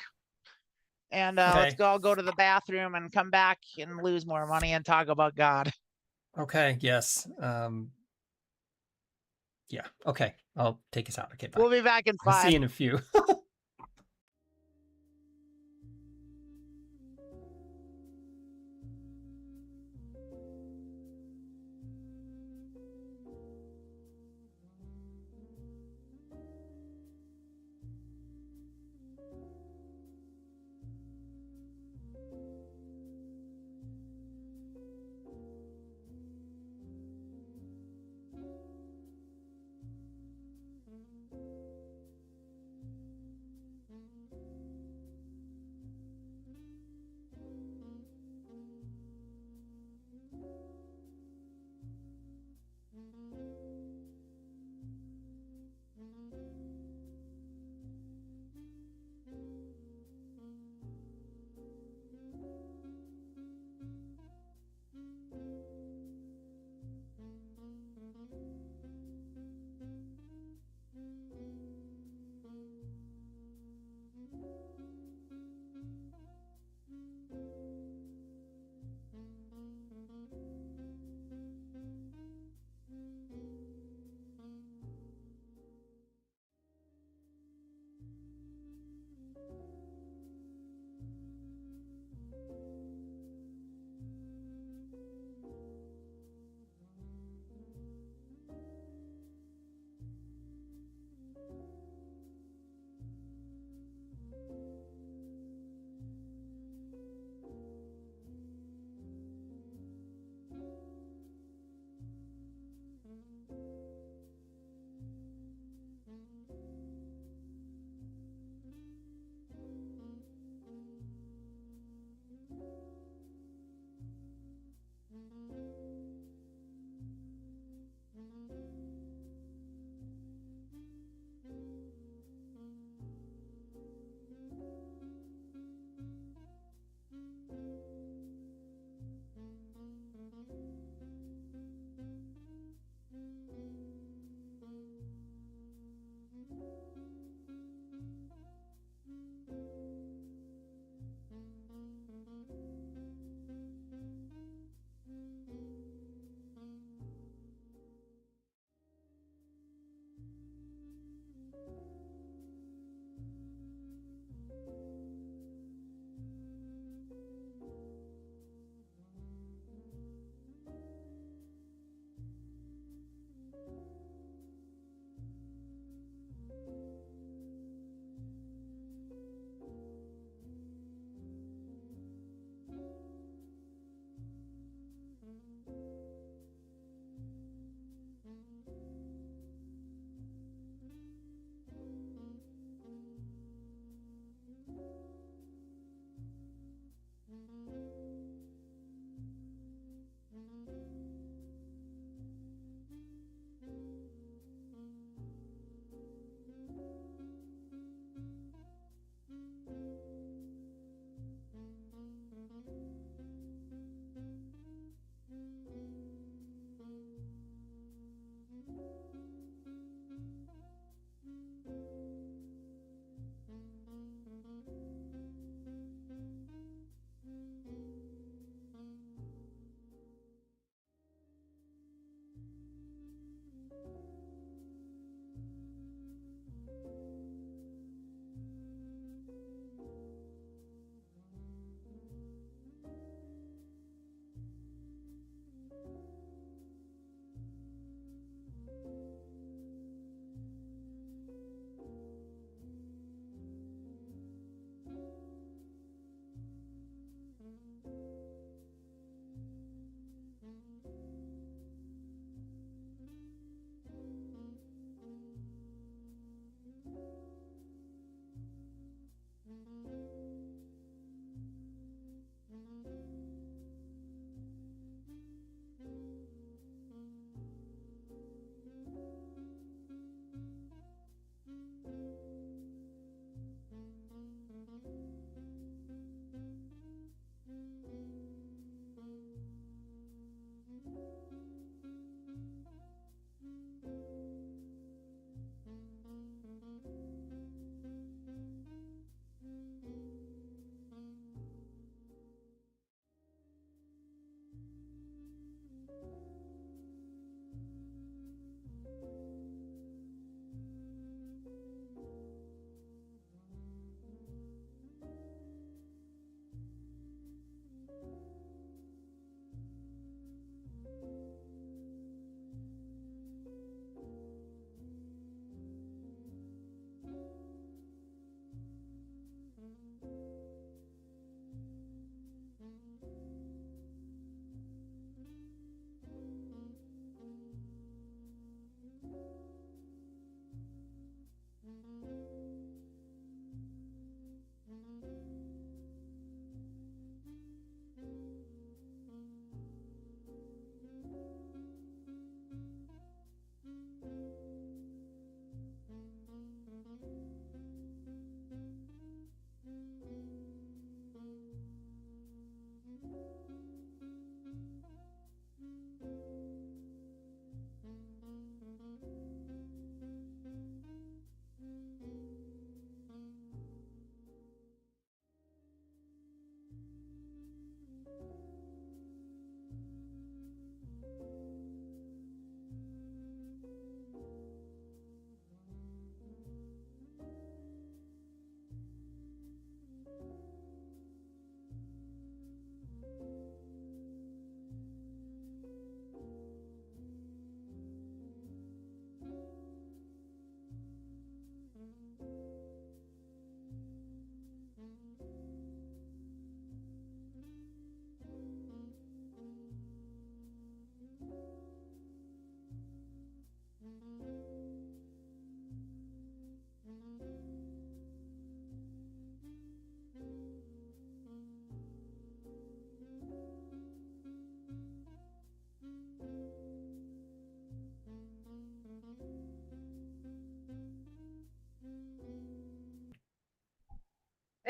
And let's all go to the bathroom and come back and lose more money and talk about God. Okay, yes. Yeah, okay. I'll take us out. Okay, bye. We'll be back in 5. I'll see you in a few.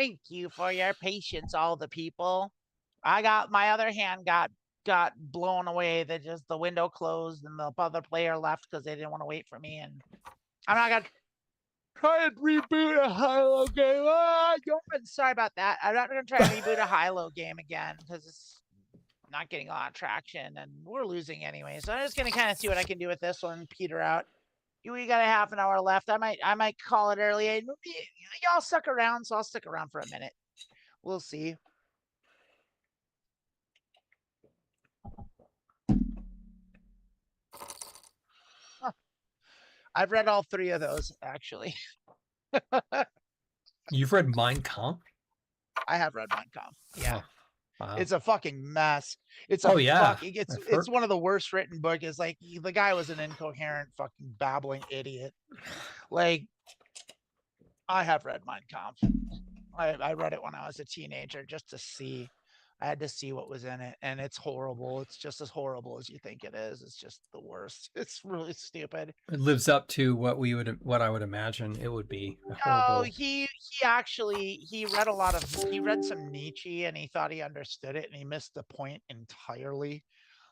Thank you for your patience, all the people. I got my other hand got blown away. That just the window closed and the other player left because they didn't want to wait for me. And I'm not gonna try and reboot a high-low game. Sorry about that. I'm not gonna try and reboot a high-low game again because it's not getting a lot of traction and we're losing anyway. So I'm just gonna kind of see what I can do with this one, peter out. We got a half an hour left. I might call it early. Y'all stuck around, so I'll stick around for a minute. We'll see. Huh. I've read all 3 of those, actually. You've read Mein Kampf? I have read Mein Kampf. Yeah. Oh, wow. It's a fucking mess. It's it's one of the worst written books. It's like the guy was an incoherent fucking babbling idiot. Like, I have read Mein Kampf. I read it when I was a teenager just to see. I had to see what was in it, and it's horrible. It's just as horrible as you think it is. It's just the worst. It's really stupid. It lives up to what I would imagine it would be. Oh, he read some Nietzsche, and he thought he understood it, and he missed the point entirely.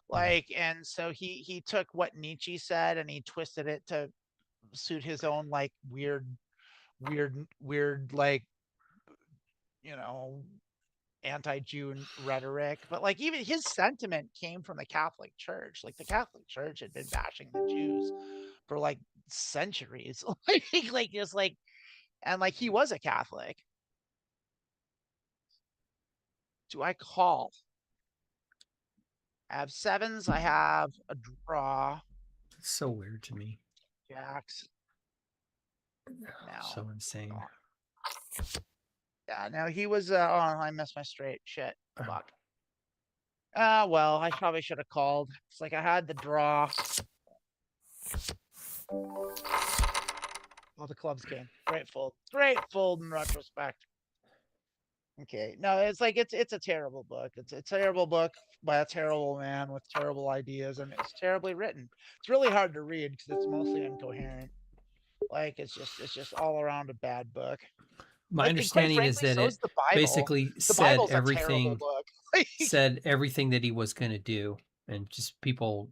Like, and so he took what Nietzsche said and he twisted it to suit his own like weird like, you know, anti-Jew rhetoric. But like, even his sentiment came from the Catholic Church. Like, the Catholic Church had been bashing the Jews for like centuries. like just like, and like, he was a Catholic. Do I call? I have 7s. I have a draw. It's so weird to me. Jacks. No. So insane. Yeah, no, he was, oh, I missed my straight. Shit. Fuck. Well, I probably should have called. It's like I had the draw. All the clubs came. Great fold. Great fold in retrospect. Okay. No, it's like, it's a terrible book. It's a terrible book by a terrible man with terrible ideas, and it's terribly written. It's really hard to read because it's mostly incoherent. Like, it's just all around a bad book. My understanding is that it basically said everything said everything that he was going to do, and just people,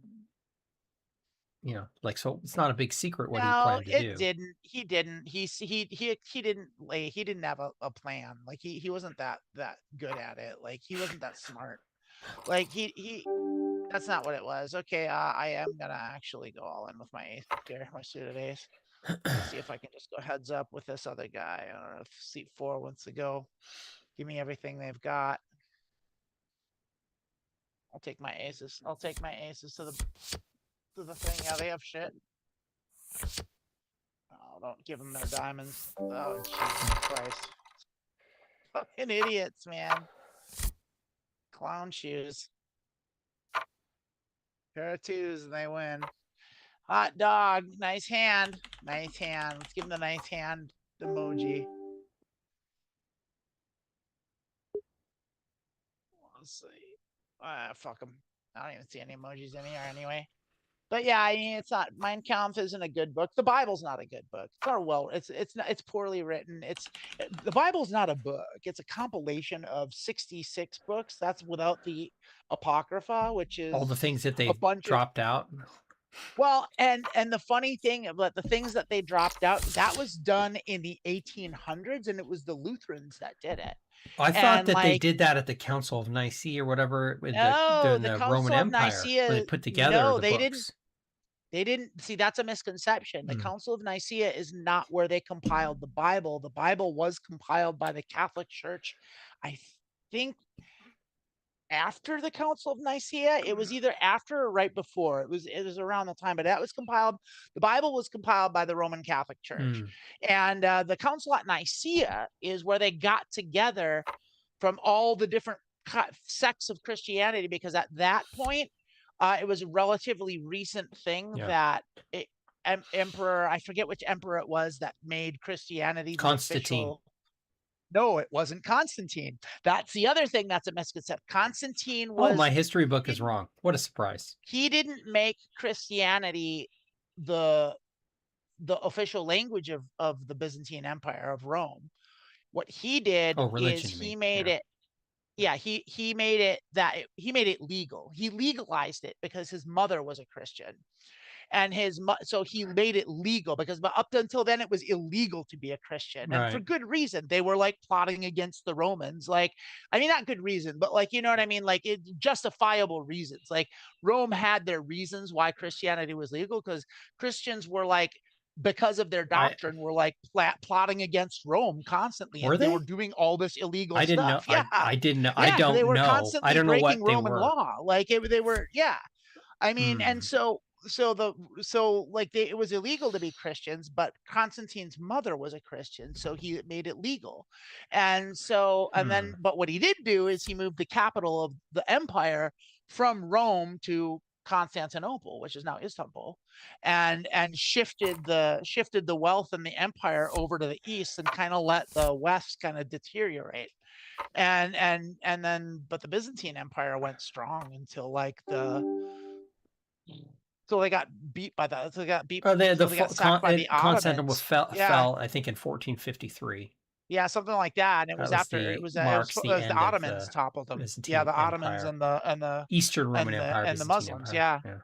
you know, like, so it's not a big secret what he planned to do. He didn't have a plan. Like, he wasn't that good at it. Like, he wasn't that smart. Like, he that's not what it was. Okay, I am gonna actually go all in with my ace here, my suited ace. Let's see if I can just go heads up with this other guy. I don't know if seat 4 wants to go. Give me everything they've got. I'll take my aces. I'll take my aces to the thing. Yeah, they have shit. Oh, don't give them their diamonds. Oh, Jesus Christ. Fucking idiots, man. Clown shoes. Pair of 2s and they win. Hot dog. Nice hand. Nice hand. Let's give him the nice hand emoji. Let's see. Fuck them. I don't even see any emojis in here anyway. But yeah, I mean, it's not, Mein Kampf isn't a good book. The Bible's not a good book. It's not it's poorly written. The Bible's not a book. It's a compilation of 66 books. That's without the Apocrypha, which is all the things that they dropped out. Well, and the funny thing about the things that they dropped out, that was done in the 1800s, and it was the Lutherans that did it. I thought that they did that at the Council of Nicaea or whatever, with the Roman Empire, where they put together the books. They didn't see. That's a misconception. The Council of Nicaea is not where they compiled the Bible. The Bible was compiled by the Catholic Church, I think, after the Council of Nicaea. It was either after or right before. It was around the time, but that was compiled. The Bible was compiled by the Roman Catholic Church, and the Council at Nicaea is where they got together from all the different sects of Christianity, because at that point, it was a relatively recent thing that emperor, I forget which emperor it was, that made Christianity Constantine. No, it wasn't Constantine. That's the other thing that's a misconception. Constantine was... Oh, my history book is wrong. What a surprise. He didn't make Christianity the official language of the Byzantine Empire of Rome. What he did Oh, is religion to he me. made Yeah. it, yeah, he made it that he made it legal. He legalized it because his mother was a Christian. And so he made it legal because up until then it was illegal to be a Christian, and for Right. good reason. They were like plotting against the Romans. Like, I mean, not good reason, but like, you know what I mean? Like, justifiable reasons. Like, Rome had their reasons why Christianity was legal, because Christians were like, because of their doctrine, were like plotting against Rome constantly, Were and they were they? doing all this illegal I didn't know. stuff. Yeah, I didn't know. I yeah, they don't were know. I constantly don't know breaking what they Roman were. law. Like, they were, yeah. I mean, and Hmm. so like it was illegal to be Christians, but Constantine's mother was a Christian, so he made it legal. And so, and Hmm. then, but what he did do is he moved the capital of the empire from Rome to Constantinople, which is now Istanbul, and shifted the wealth and the empire over to the east, and kind of let the west kind of deteriorate. And then, but the Byzantine Empire went strong until like so they got beat by the so they got beat Oh, so they got sacked by the Constantinople Ottomans. Yeah, fell, I think, in 1453. yeah, something like that. And it That was was after the it marks the was the end of Ottomans the toppled them. Yeah, Byzantine the Ottomans Empire, and the Eastern Roman Empire, and the Byzantine Muslims. Empire. Yeah, Yeah.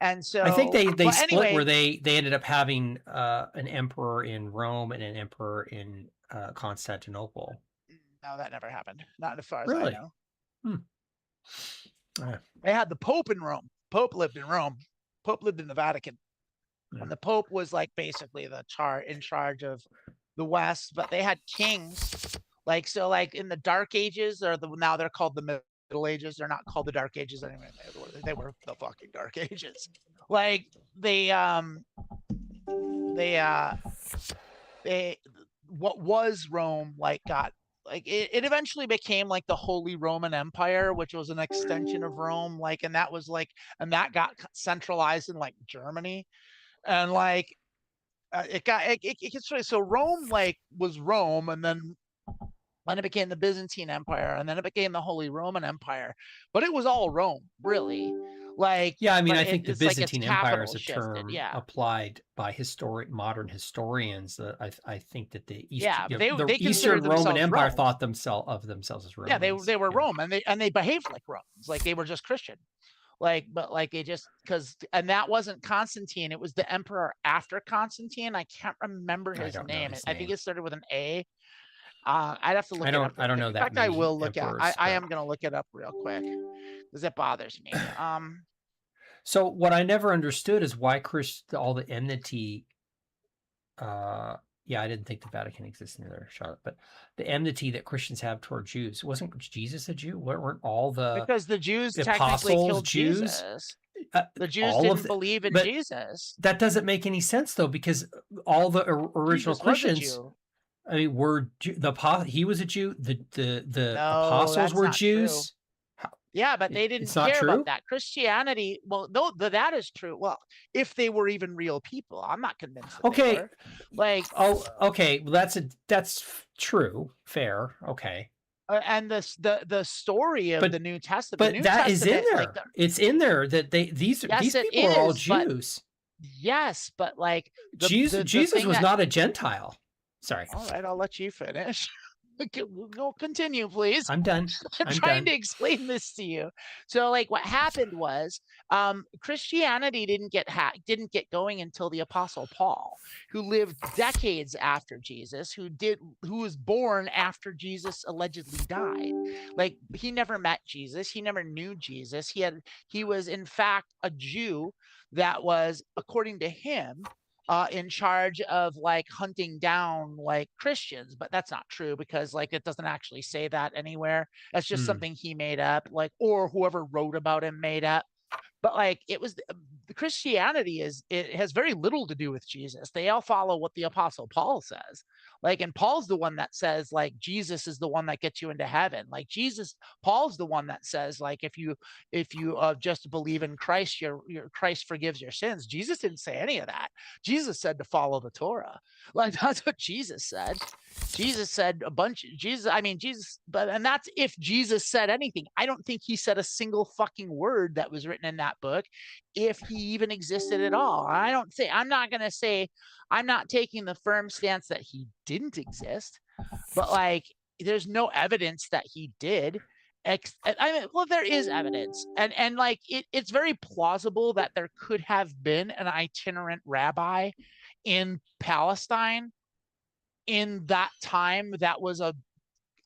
and I think so, they but split anyway, where they ended up having an emperor in Rome and an emperor in Constantinople. no, that never happened. Not as far as I Really? know. Hmm. Yeah. They had the Pope in Rome. Pope lived in Rome. Pope lived in the Vatican. Yeah. And the Pope was like basically in charge of the West, but they had kings. Like, so like in the Dark Ages, or now they're called the Middle Ages. They're not called the Dark Ages anyway. They were the fucking Dark Ages. Like, they they what was Rome like got like it eventually became like the Holy Roman Empire, which was an extension of Rome. Like, and that was like, and that got centralized in like Germany. And like, it gets really, so Rome like was Rome, and then it became the Byzantine Empire, and then it became the Holy Roman Empire. But it was all Rome, really. Like, Yeah, I mean, but I think the it's like its Byzantine Empire capital is a shifted. term Yeah, applied by modern historians. I think that the yeah, but the they Eastern considered Roman themselves Empire Rome. thought of themselves as Yeah, Romans. they were Yeah. Rome, and they behaved like Romans, like they were just Christian. Like, but like they just, because, and that wasn't Constantine, it was the emperor after Constantine. I can't remember I his don't know name. his I think name. it started with an A. I'd have to look it up I real don't quick. know In that fact, I many will look at. emperors, I but am gonna look it up real quick because it bothers me. so what I never understood is why all the enmity. Yeah, I didn't think the Vatican existed either, Charlotte. But the enmity that Christians have toward Jews, wasn't Jesus a Jew? Weren't all the Because the Jews technically apostles killed Jews? Jesus. Uh, The Jews all of didn't the, believe in but Jesus. that doesn't make any sense though, because all the original Jesus was a Christians, Jew. I mean, he was a Jew. The No, apostles that's were not true. Jews. How, Yeah, but they it's didn't not care about true. that. Christianity, well, no, that is true. Well, if they were even real people, I'm not convinced that they Okay. were. Like, Oh, okay. Well, that's true. Fair. Okay. and the story of But The but New that is in Testament, like there. It's in there that yes, these it people are all is, but Jews. yes, but like the Jesus thing was that, not a Gentile. Sorry. all right, I'll let you finish. Go continue, please. I'm done. I'm I'm trying done. to explain this to you. So like what happened was Christianity didn't get going until the Apostle Paul, who lived decades after Jesus, who was born after Jesus allegedly died. Like, he never met Jesus, he never knew Jesus. He was in fact a Jew that was, according to him, in charge of like hunting down like Christians, but that's not true because like it doesn't actually say that anywhere. That's just Hmm. something he made up, like, or whoever wrote about him made up. But like it was the Christianity it has very little to do with Jesus. They all follow what the Apostle Paul says. Like, and Paul's the one that says like Jesus is the one that gets you into heaven. Like Paul's the one that says like if you just believe in Christ, your Christ forgives your sins. Jesus didn't say any of that. Jesus said to follow the Torah. Like, that's what Jesus said. Jesus said a bunch. Jesus, but and that's if Jesus said anything. I don't think he said a single fucking word that was written in that book, if he even existed at all. I'm not going to say, I'm not taking the firm stance that he didn't exist. but like there's no evidence that he did. I mean, well, there is evidence, and like it's very plausible that there could have been an itinerant rabbi in Palestine in that time that was an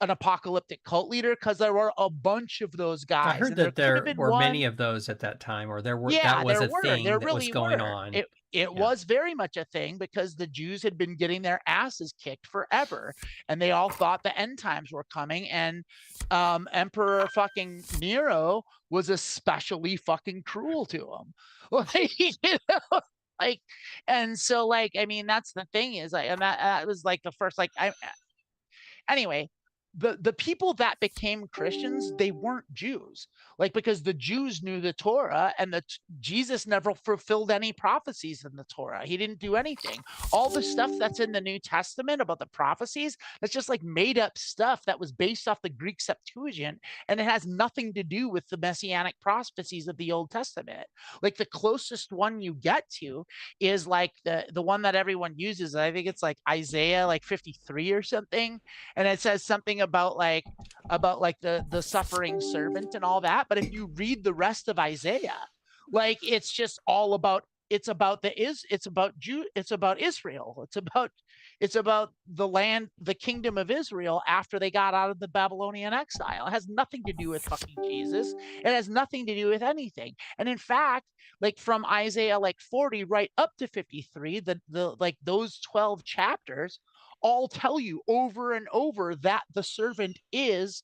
apocalyptic cult leader, because there were a bunch of those guys. I heard and that there could have there been were one. many of those at that time, or that Yeah, was there a were. thing There that was really going were. on. It Yeah. was very much a thing because the Jews had been getting their asses kicked forever, and they all thought the end times were coming. And Emperor fucking Nero was especially fucking cruel to them. Like, you know, like, and so like, I mean, that's the thing is like, and that was like the first like anyway, the people that became Christians, they weren't Jews, like, because the Jews knew the Torah, and Jesus never fulfilled any prophecies in the Torah. He didn't do anything. All the stuff that's in the New Testament about the prophecies, that's just like made up stuff that was based off the Greek Septuagint, and it has nothing to do with the messianic prophecies of the Old Testament. Like the closest one you get to is like the one that everyone uses. I think it's like Isaiah like 53 or something, and it says something about the suffering servant and all that. But if you read the rest of Isaiah, like it's just all about it's about Israel. It's about the land, the kingdom of Israel after they got out of the Babylonian exile. It has nothing to do with fucking Jesus. It has nothing to do with anything. And in fact, like from Isaiah like 40 right up to 53, the like those 12 chapters all tell you over and over that the servant is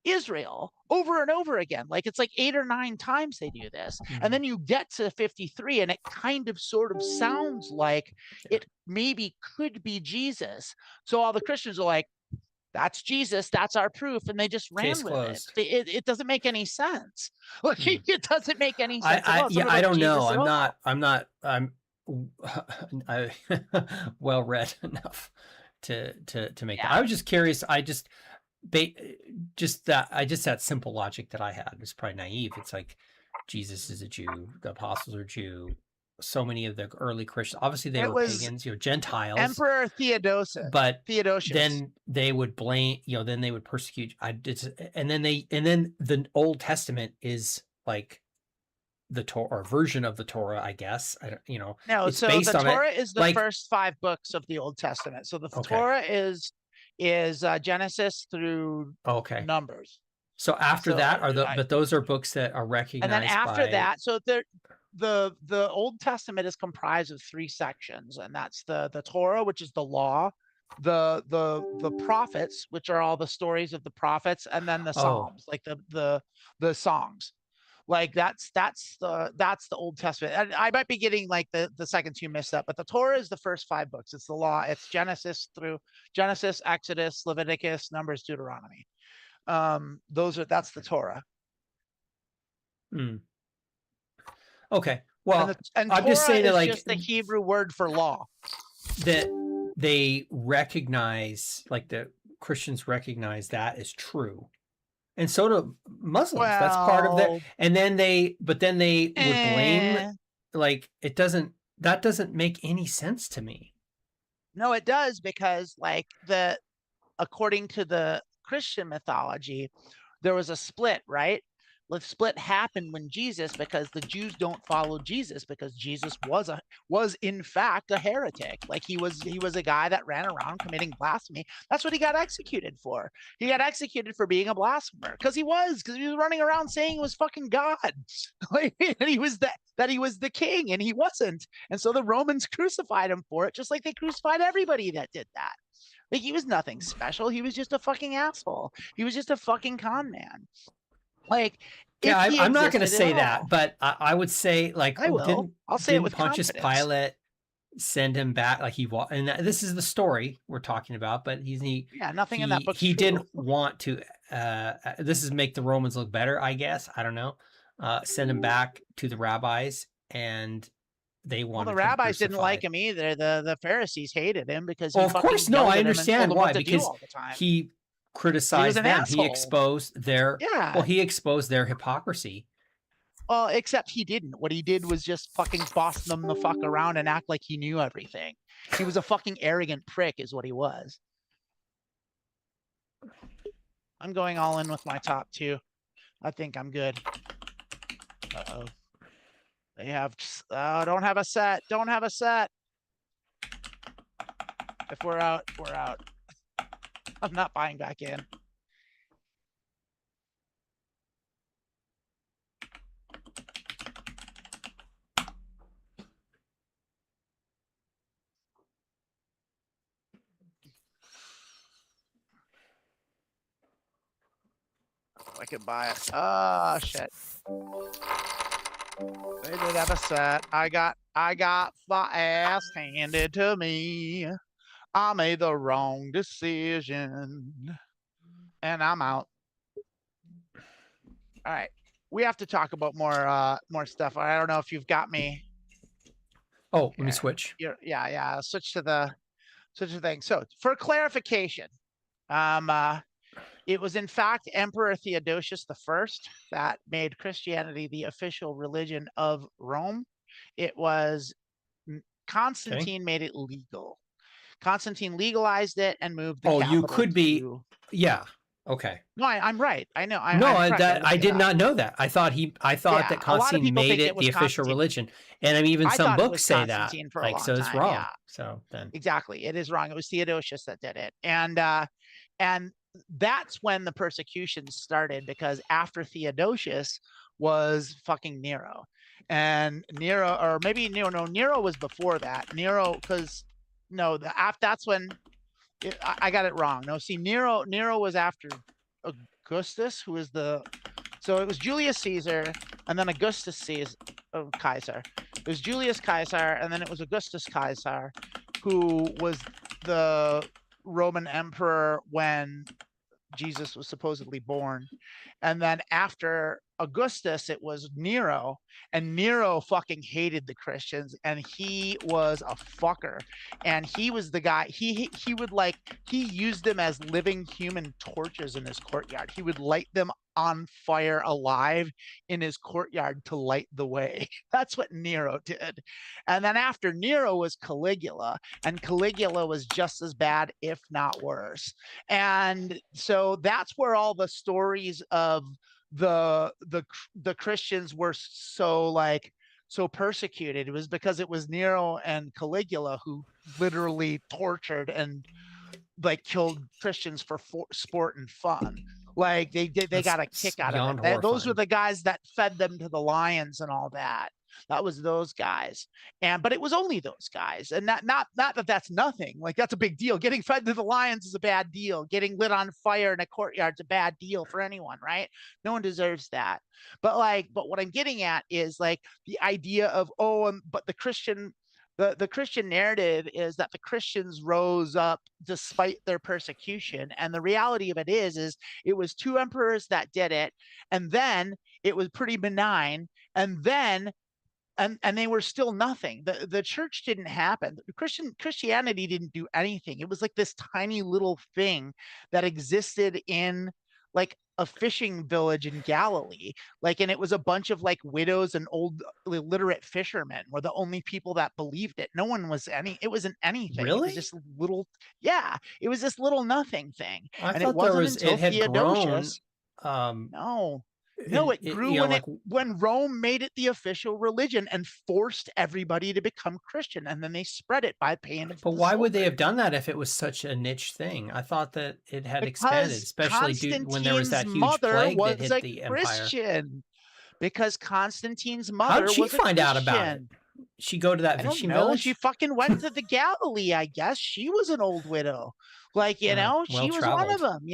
Israel, over and over again. Like it's like 8 or 9 times they do this. And then you get to 53 and it kind of sort of sounds like it maybe could be Jesus. So all the Christians are like, that's Jesus, that's our proof, and they just ran with Closed. it. It doesn't make any sense. It doesn't make any sense at all. Yeah, I don't know. I'm well read enough to make that. I was just curious. That simple logic that I had is probably naive. It's like Jesus is a Jew, the apostles are Jew. So many of the early Christians, obviously they were pagans, Gentiles. Emperor Theodosius, but then they would blame, then they would persecute. And then the Old Testament is like the Torah, or version of the Torah, I guess. No, it's so based the on Torah is the first 5 books of the Old Testament. So the Torah is Genesis through Numbers. So after that but those are books that are recognized. And then after that, so the Old Testament is comprised of 3 sections, and that's the Torah, which is the law, the prophets, which are all the stories of the prophets, and then the Psalms, like the songs. Like that's the Old Testament. And I might be getting like the second 2 mixed up, but the Torah is the first 5 books. It's the law. It's Genesis, Exodus, Leviticus, Numbers, Deuteronomy. That's the Torah. Okay. Well, and I'm Torah just saying that, like, just the Hebrew word for law. That they recognize, like the Christians recognize that as true. And so do Muslims. That's part of their, and then they would blame, like, that doesn't make any sense to me. No, it does, because like according to the Christian mythology, there was a split, right? The split happened when Jesus, because the Jews don't follow Jesus, because Jesus was in fact a heretic. Like he was a guy that ran around committing blasphemy. That's what he got executed for. He got executed for being a blasphemer, because he was running around saying he was fucking God. And he was that he was the king, and he wasn't. And so the Romans crucified him for it, just like they crucified everybody that did that. Like he was nothing special. He was just a fucking asshole. He was just a fucking con man. Like, yeah, I'm not going to say that, but I would say, like, I'll say it with Pontius confidence. Pilate send him back? Like and this is the story we're talking about, but nothing in that book. He didn't want to. This is make the Romans look better, I guess. I don't know. Send him back to the rabbis, and they wanted. Well, the rabbis didn't like him either. The Pharisees hated him because. Well, of course, no, I understand why, because he criticized them. Asshole. He exposed their he exposed their hypocrisy. Well, except he didn't. What he did was just fucking boss them the fuck around and act like he knew everything. He was a fucking arrogant prick is what he was. I'm going all in with my top 2. I think I'm good. Uh-oh. They have, don't have a set. Don't have a set. If we're out, we're out. I'm not buying back in. I could buy it. Oh, shit. They did have a set. I got my ass handed to me. I made the wrong decision. And I'm out. All right. We have to talk about more stuff. I don't know if you've got me. Oh, let me switch. Yeah. Switch to the thing. So for clarification, it was in fact Emperor Theodosius I that made Christianity the official religion of Rome. It was Constantine made it legal. Constantine legalized it and moved the capital. You could be, yeah. Okay. No, I'm right. I know. I did not know that. I thought that Constantine made it the official religion, and I mean, even some books say that. Like, so it's wrong. Yeah. So then exactly, it is wrong. It was Theodosius that did it, and that's when the persecution started, because after Theodosius was fucking Nero, and Nero, or maybe Nero was before that. Nero, because no, that's when. I got it wrong. No, see, Nero was after Augustus, who is so it was Julius Caesar, and then Augustus Caesar, Kaiser. It was Julius Caesar, and then it was Augustus Caesar, who was the Roman emperor when Jesus was supposedly born. And then after Augustus, it was Nero, and Nero fucking hated the Christians, and he was a fucker. And he was the guy, he used them as living human torches in his courtyard. He would light them on fire alive in his courtyard to light the way. That's what Nero did. And then after Nero was Caligula, and Caligula was just as bad, if not worse. And so that's where all the stories of the Christians were so persecuted. It was because it was Nero and Caligula who literally tortured and like killed Christians for sport and fun. Like they got a kick out of it. Those were the guys that fed them to the lions and all that. That was those guys. But it was only those guys. And not that that's nothing. Like, that's a big deal. Getting fed to the lions is a bad deal. Getting lit on fire in a courtyard is a bad deal for anyone, right? No one deserves that. But what I'm getting at is like the idea of, but the Christian narrative is that the Christians rose up despite their persecution. And the reality of it is it was 2 emperors that did it. And then it was pretty benign. And then and they were still nothing. The church didn't happen. Christianity didn't do anything. It was like this tiny little thing that existed in like a fishing village in Galilee. And it was a bunch of like widows and old illiterate fishermen were the only people that believed it. No one was it wasn't anything. Really? It was just it was this little nothing thing. And it wasn't until Theodosius. No, it grew when Rome made it the official religion and forced everybody to become Christian, and then they spread it by paying. But why would they have done that if it was such a niche thing? I thought that it had expanded, especially when there was that huge plague that hit the empire. Because Constantine's mother was a Christian. How did she find out about it? She go to that fishing village? She fucking went to the Galilee, I guess. She was an old widow. She was one of them,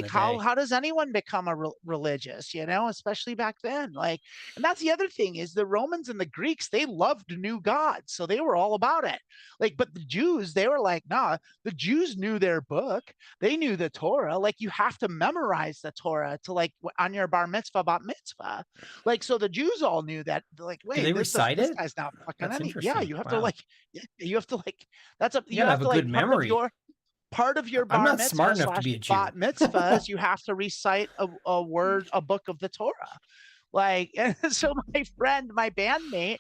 how does anyone become a religious, especially back then? And that's the other thing is the Romans and the Greeks, they loved new gods. So they were all about it. But the Jews, they were like, nah, the Jews knew their book. They knew the Torah. You have to memorize the Torah to on your bar mitzvah, bat mitzvah. So the Jews all knew that, wait, they recite it? This guy's not fucking any. Yeah, you have to that's a, you have to good memory. Part of your bar mitzvah / bat mitzvah is you have to recite a book of the Torah. And so my bandmate,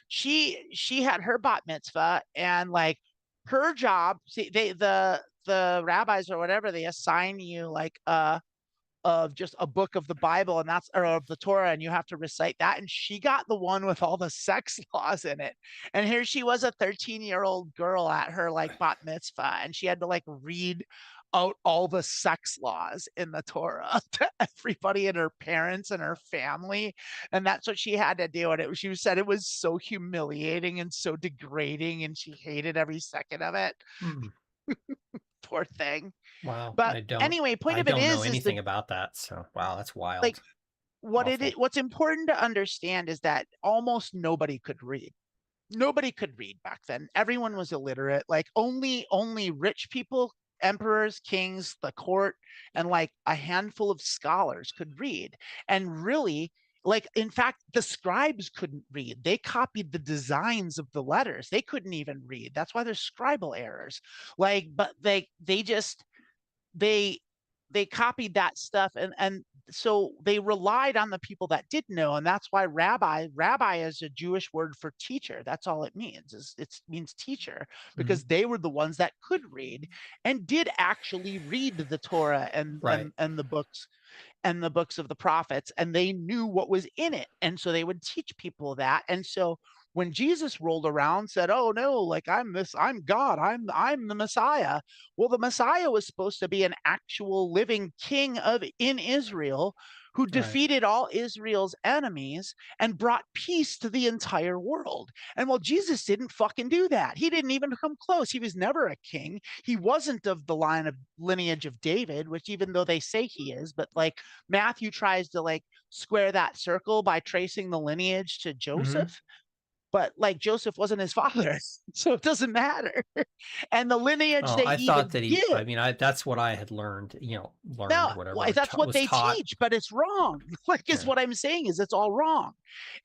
she had her bat mitzvah, and her job, see, the rabbis or whatever, they assign you of just a book of the Bible, and that's or of the Torah, and you have to recite that. And she got the one with all the sex laws in it. And here she was, a 13-year-old girl at her like bat mitzvah, and she had to like read out all the sex laws in the Torah to everybody and her parents and her family. And that's what she had to do. And she said it was so humiliating and so degrading, and she hated every second of it. Poor thing. Wow. But anyway, point of it don't know is anything about that. So wow, that's wild. Like what's important to understand is that almost nobody could read. Nobody could read back then. Everyone was illiterate. Like only rich people, emperors, kings, the court, and like a handful of scholars could read. And really, like in fact, the scribes couldn't read. They copied the designs of the letters. They couldn't even read. That's why there's scribal errors. Like, but they just they copied that stuff, and so they relied on the people that did know. And that's why rabbi is a Jewish word for teacher. That's all it means, is it means teacher, because they were the ones that could read and did actually read the Torah and the books and the books of the prophets, and they knew what was in it, and so they would teach people that. And so when Jesus rolled around, said, "Oh no, like I'm God, I'm the Messiah." Well, the Messiah was supposed to be an actual living king in Israel who defeated all Israel's enemies and brought peace to the entire world. And well, Jesus didn't fucking do that. He didn't even come close. He was never a king. He wasn't of the lineage of David, which even though they say he is, but like Matthew tries to like square that circle by tracing the lineage to Joseph. But like Joseph wasn't his father, so it doesn't matter. And the lineage I thought that he did. I mean, that's what I had learned, whatever. That's what they teach, but it's wrong. Like, is what I'm saying is it's all wrong.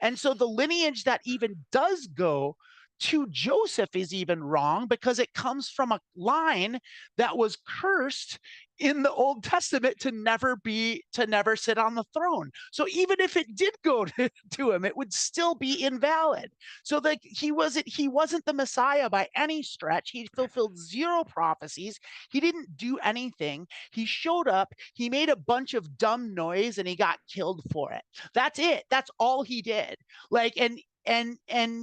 And so the lineage that even does go to Joseph is even wrong, because it comes from a line that was cursed in the Old Testament to never sit on the throne. So even if it did go to him, it would still be invalid. So like he wasn't the Messiah by any stretch. He fulfilled zero prophecies. He didn't do anything. He showed up, he made a bunch of dumb noise, and he got killed for it. That's it. That's all he did. Like, and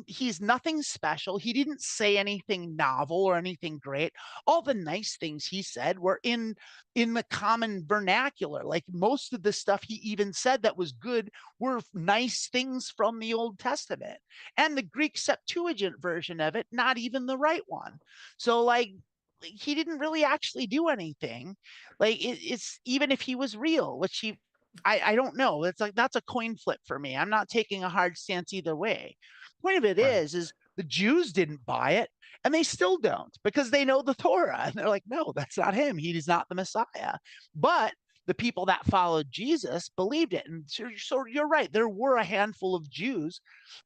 he's nothing special. He didn't say anything novel or anything great. All the nice things he said were in the common vernacular. Like most of the stuff he even said that was good were nice things from the Old Testament, and the Greek Septuagint version of it, not even the right one. So like he didn't really actually do anything. Like it's even if he was real, which I don't know. It's like that's a coin flip for me. I'm not taking a hard stance either way. Point of it is the Jews didn't buy it, and they still don't, because they know the Torah, and they're like, no, that's not him. He is not the Messiah. But the people that followed Jesus believed it. And so you're right. There were a handful of Jews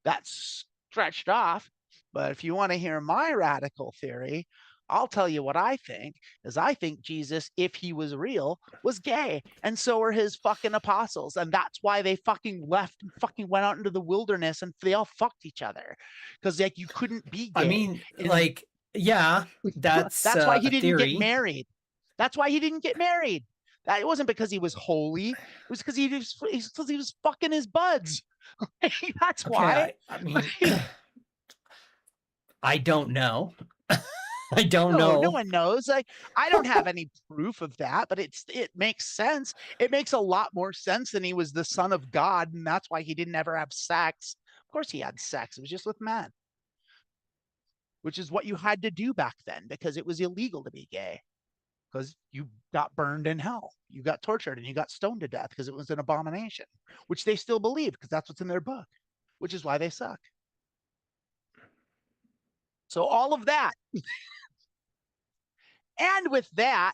that stretched off. But if you want to hear my radical theory, I'll tell you what I think is I think Jesus, if he was real, was gay. And so were his fucking apostles. And that's why they fucking left and fucking went out into the wilderness and they all fucked each other. Because like you couldn't be gay. I mean, like, yeah, that's why he didn't theory. get married. That's why he didn't get married. That it wasn't because he was holy. It was because he was fucking his buds. That's why. I mean, I don't know. I don't know. No one knows. Like I don't have any proof of that, but it makes sense. It makes a lot more sense than he was the son of God, and that's why he didn't ever have sex. Of course he had sex. It was just with men, which is what you had to do back then, because it was illegal to be gay, because you got burned in hell. You got tortured and you got stoned to death because it was an abomination, which they still believe because that's what's in their book, which is why they suck. So all of that. And with that,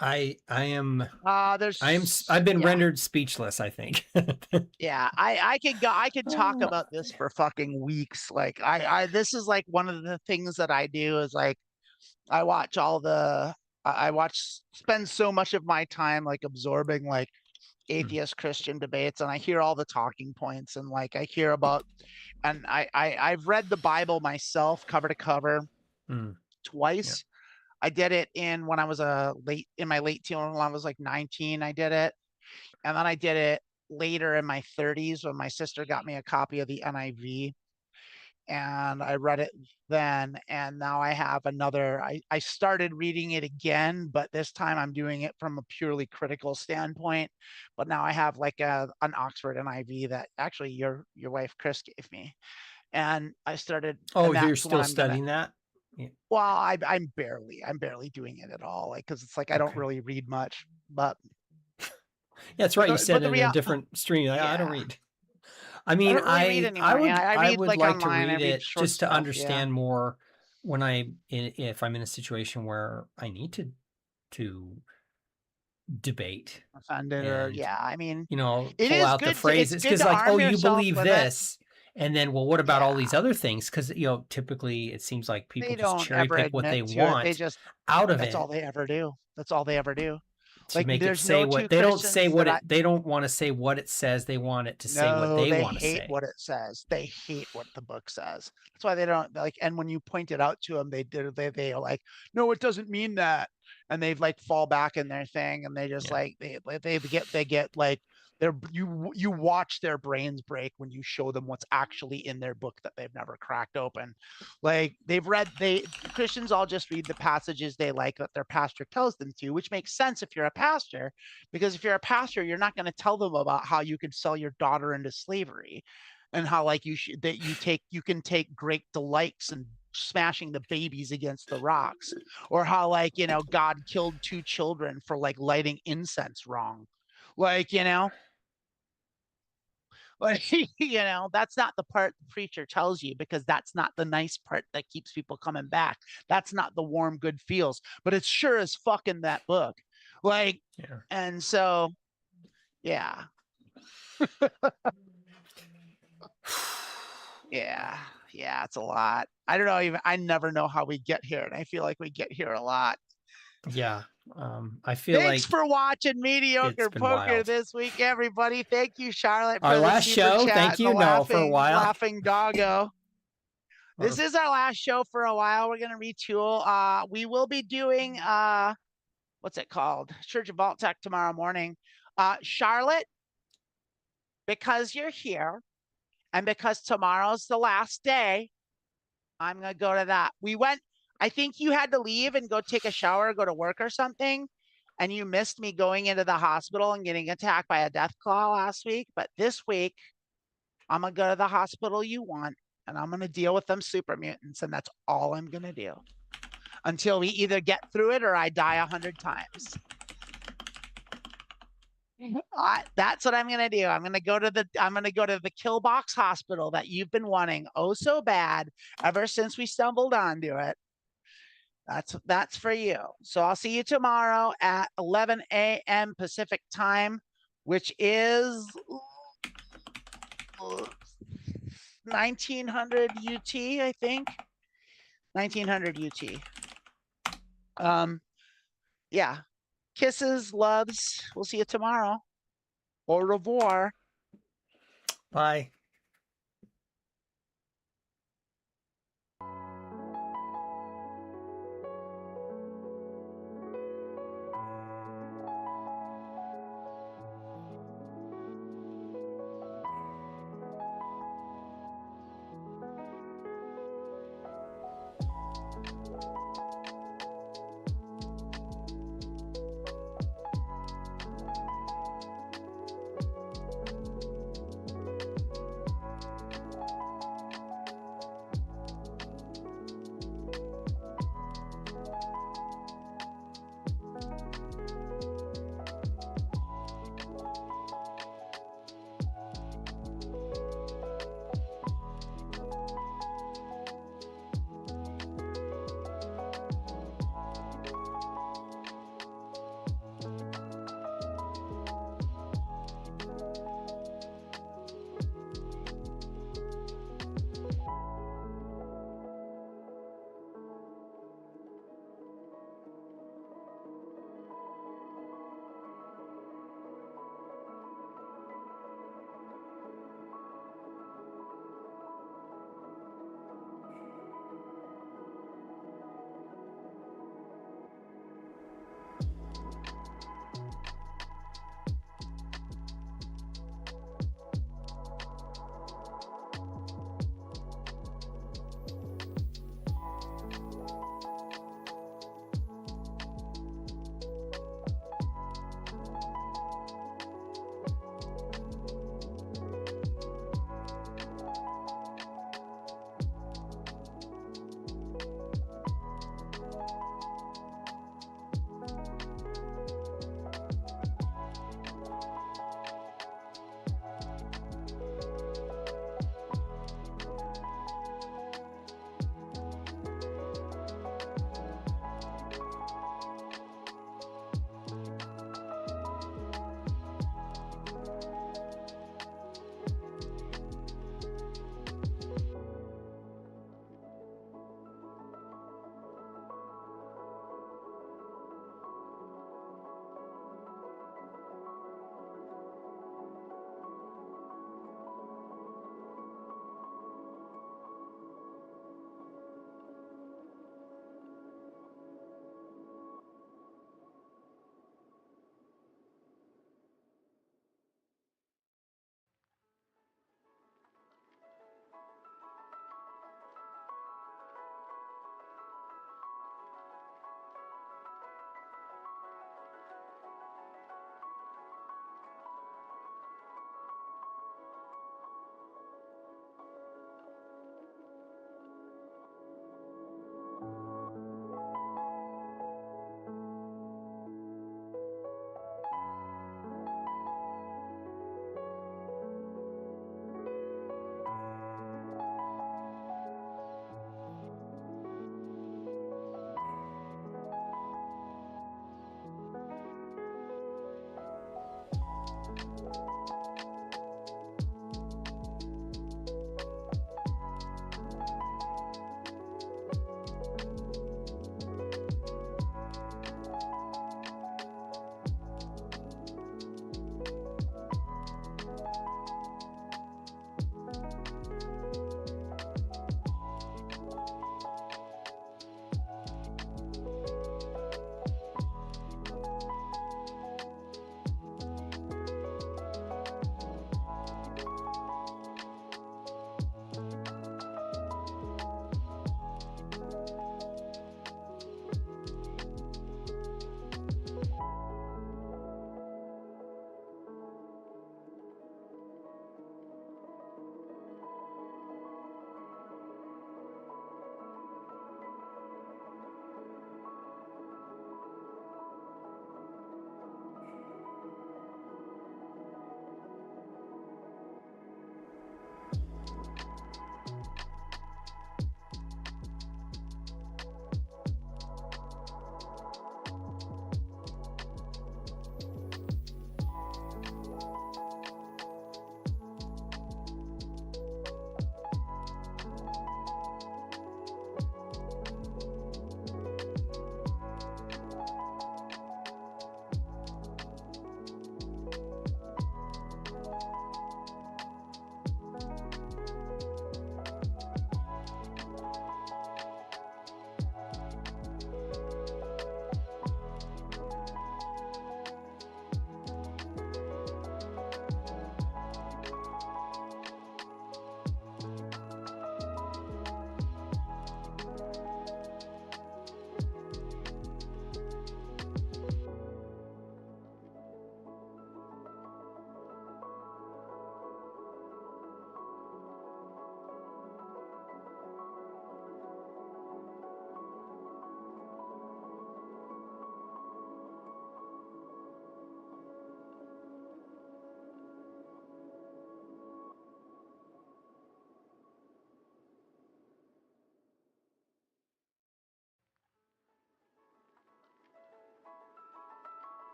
I've been yeah. rendered speechless, I think. Yeah, I could talk about this for fucking weeks. Like this is like one of the things that I do is like I spend so much of my time like absorbing like atheist Christian debates, and I hear all the talking points, and like I hear about, and I've read the Bible myself cover to cover twice. I did it when I was in my late teen, when I was like 19, I did it. And then I did it later in my 30s when my sister got me a copy of the NIV, and I read it then. And now I have another, I started reading it again, but this time I'm doing it from a purely critical standpoint. But now I have like an Oxford NIV that actually your wife Chris gave me. And I started, Oh, and you're that's the one still I'm gonna, studying that? Yeah. well, I'm barely doing it at all. Like, cause it's like, I don't Okay. really read much, but Yeah, that's right. You said the in a real, different stream, like, I don't yeah, read. I I mean, don't really read I anymore. Yeah, would I I read would like like to online. I read read it short just to stuff. Yeah. understand more when if I'm in a situation where I need to debate Offended or and, yeah. I mean, it pull is out the good to, it's phrases, good because to like, oh, arm you yourself believe with it. this, and then, well, what about all Yeah. these other things? Because typically it seems like people They just don't cherry ever pick what admit they to it. They want just, out of that's all it they ever do. That's all they ever do. to Like, make it there's say no what two they don't say. Christians that I, They don't want to say what it says. They want it to say what no, they they want to hate say. what it says. They hate what the book says. That's why they don't like, and when you point it out to them, they are like, no, it doesn't mean that. And they've like fall back in their thing, and they just Yeah. like, they get like, you watch their brains break when you show them what's actually in their book that they've never cracked open. Like, Christians all just read the passages they like that their pastor tells them to, which makes sense if you're a pastor, because if you're a pastor, you're not going to tell them about how you could sell your daughter into slavery, and how like you can take great delights in smashing the babies against the rocks, or how like, God killed 2 children for like lighting incense wrong. Like, like, that's not the part the preacher tells you, because that's not the nice part that keeps people coming back. That's not the warm, good feels, but it's sure as fuck in that book. Like, Yeah. and so, yeah. Yeah. Yeah. It's a lot. I don't know. I never know how we get here. And I feel like we get here a lot. Yeah. I feel Thanks like for watching it's Mediocre been Poker wild. this week, everybody. Thank you, Charlotte, Our for the last super show, chat thank and the you. No, for a while. laughing doggo. This Or is our last show for a while. We're gonna retool. We will be doing what's it called? Church of Vault Tech tomorrow morning. Charlotte, because you're here and because tomorrow's the last day, I'm gonna go to that. I think you had to leave and go take a shower, go to work or something, and you missed me going into the hospital and getting attacked by a death claw last week. But this week, I'm gonna go to the hospital you want, and I'm gonna deal with them super mutants, and that's all I'm gonna do until we either get through it or I die 100 times. That's what I'm gonna do. I'm gonna go to the kill box hospital that you've been wanting oh so bad ever since we stumbled onto it. That's for you. So I'll see you tomorrow at 11 a.m. Pacific time, which is 1900 UT, I think. 1900 UT. Yeah. Kisses, loves. We'll see you tomorrow. Au revoir. bye.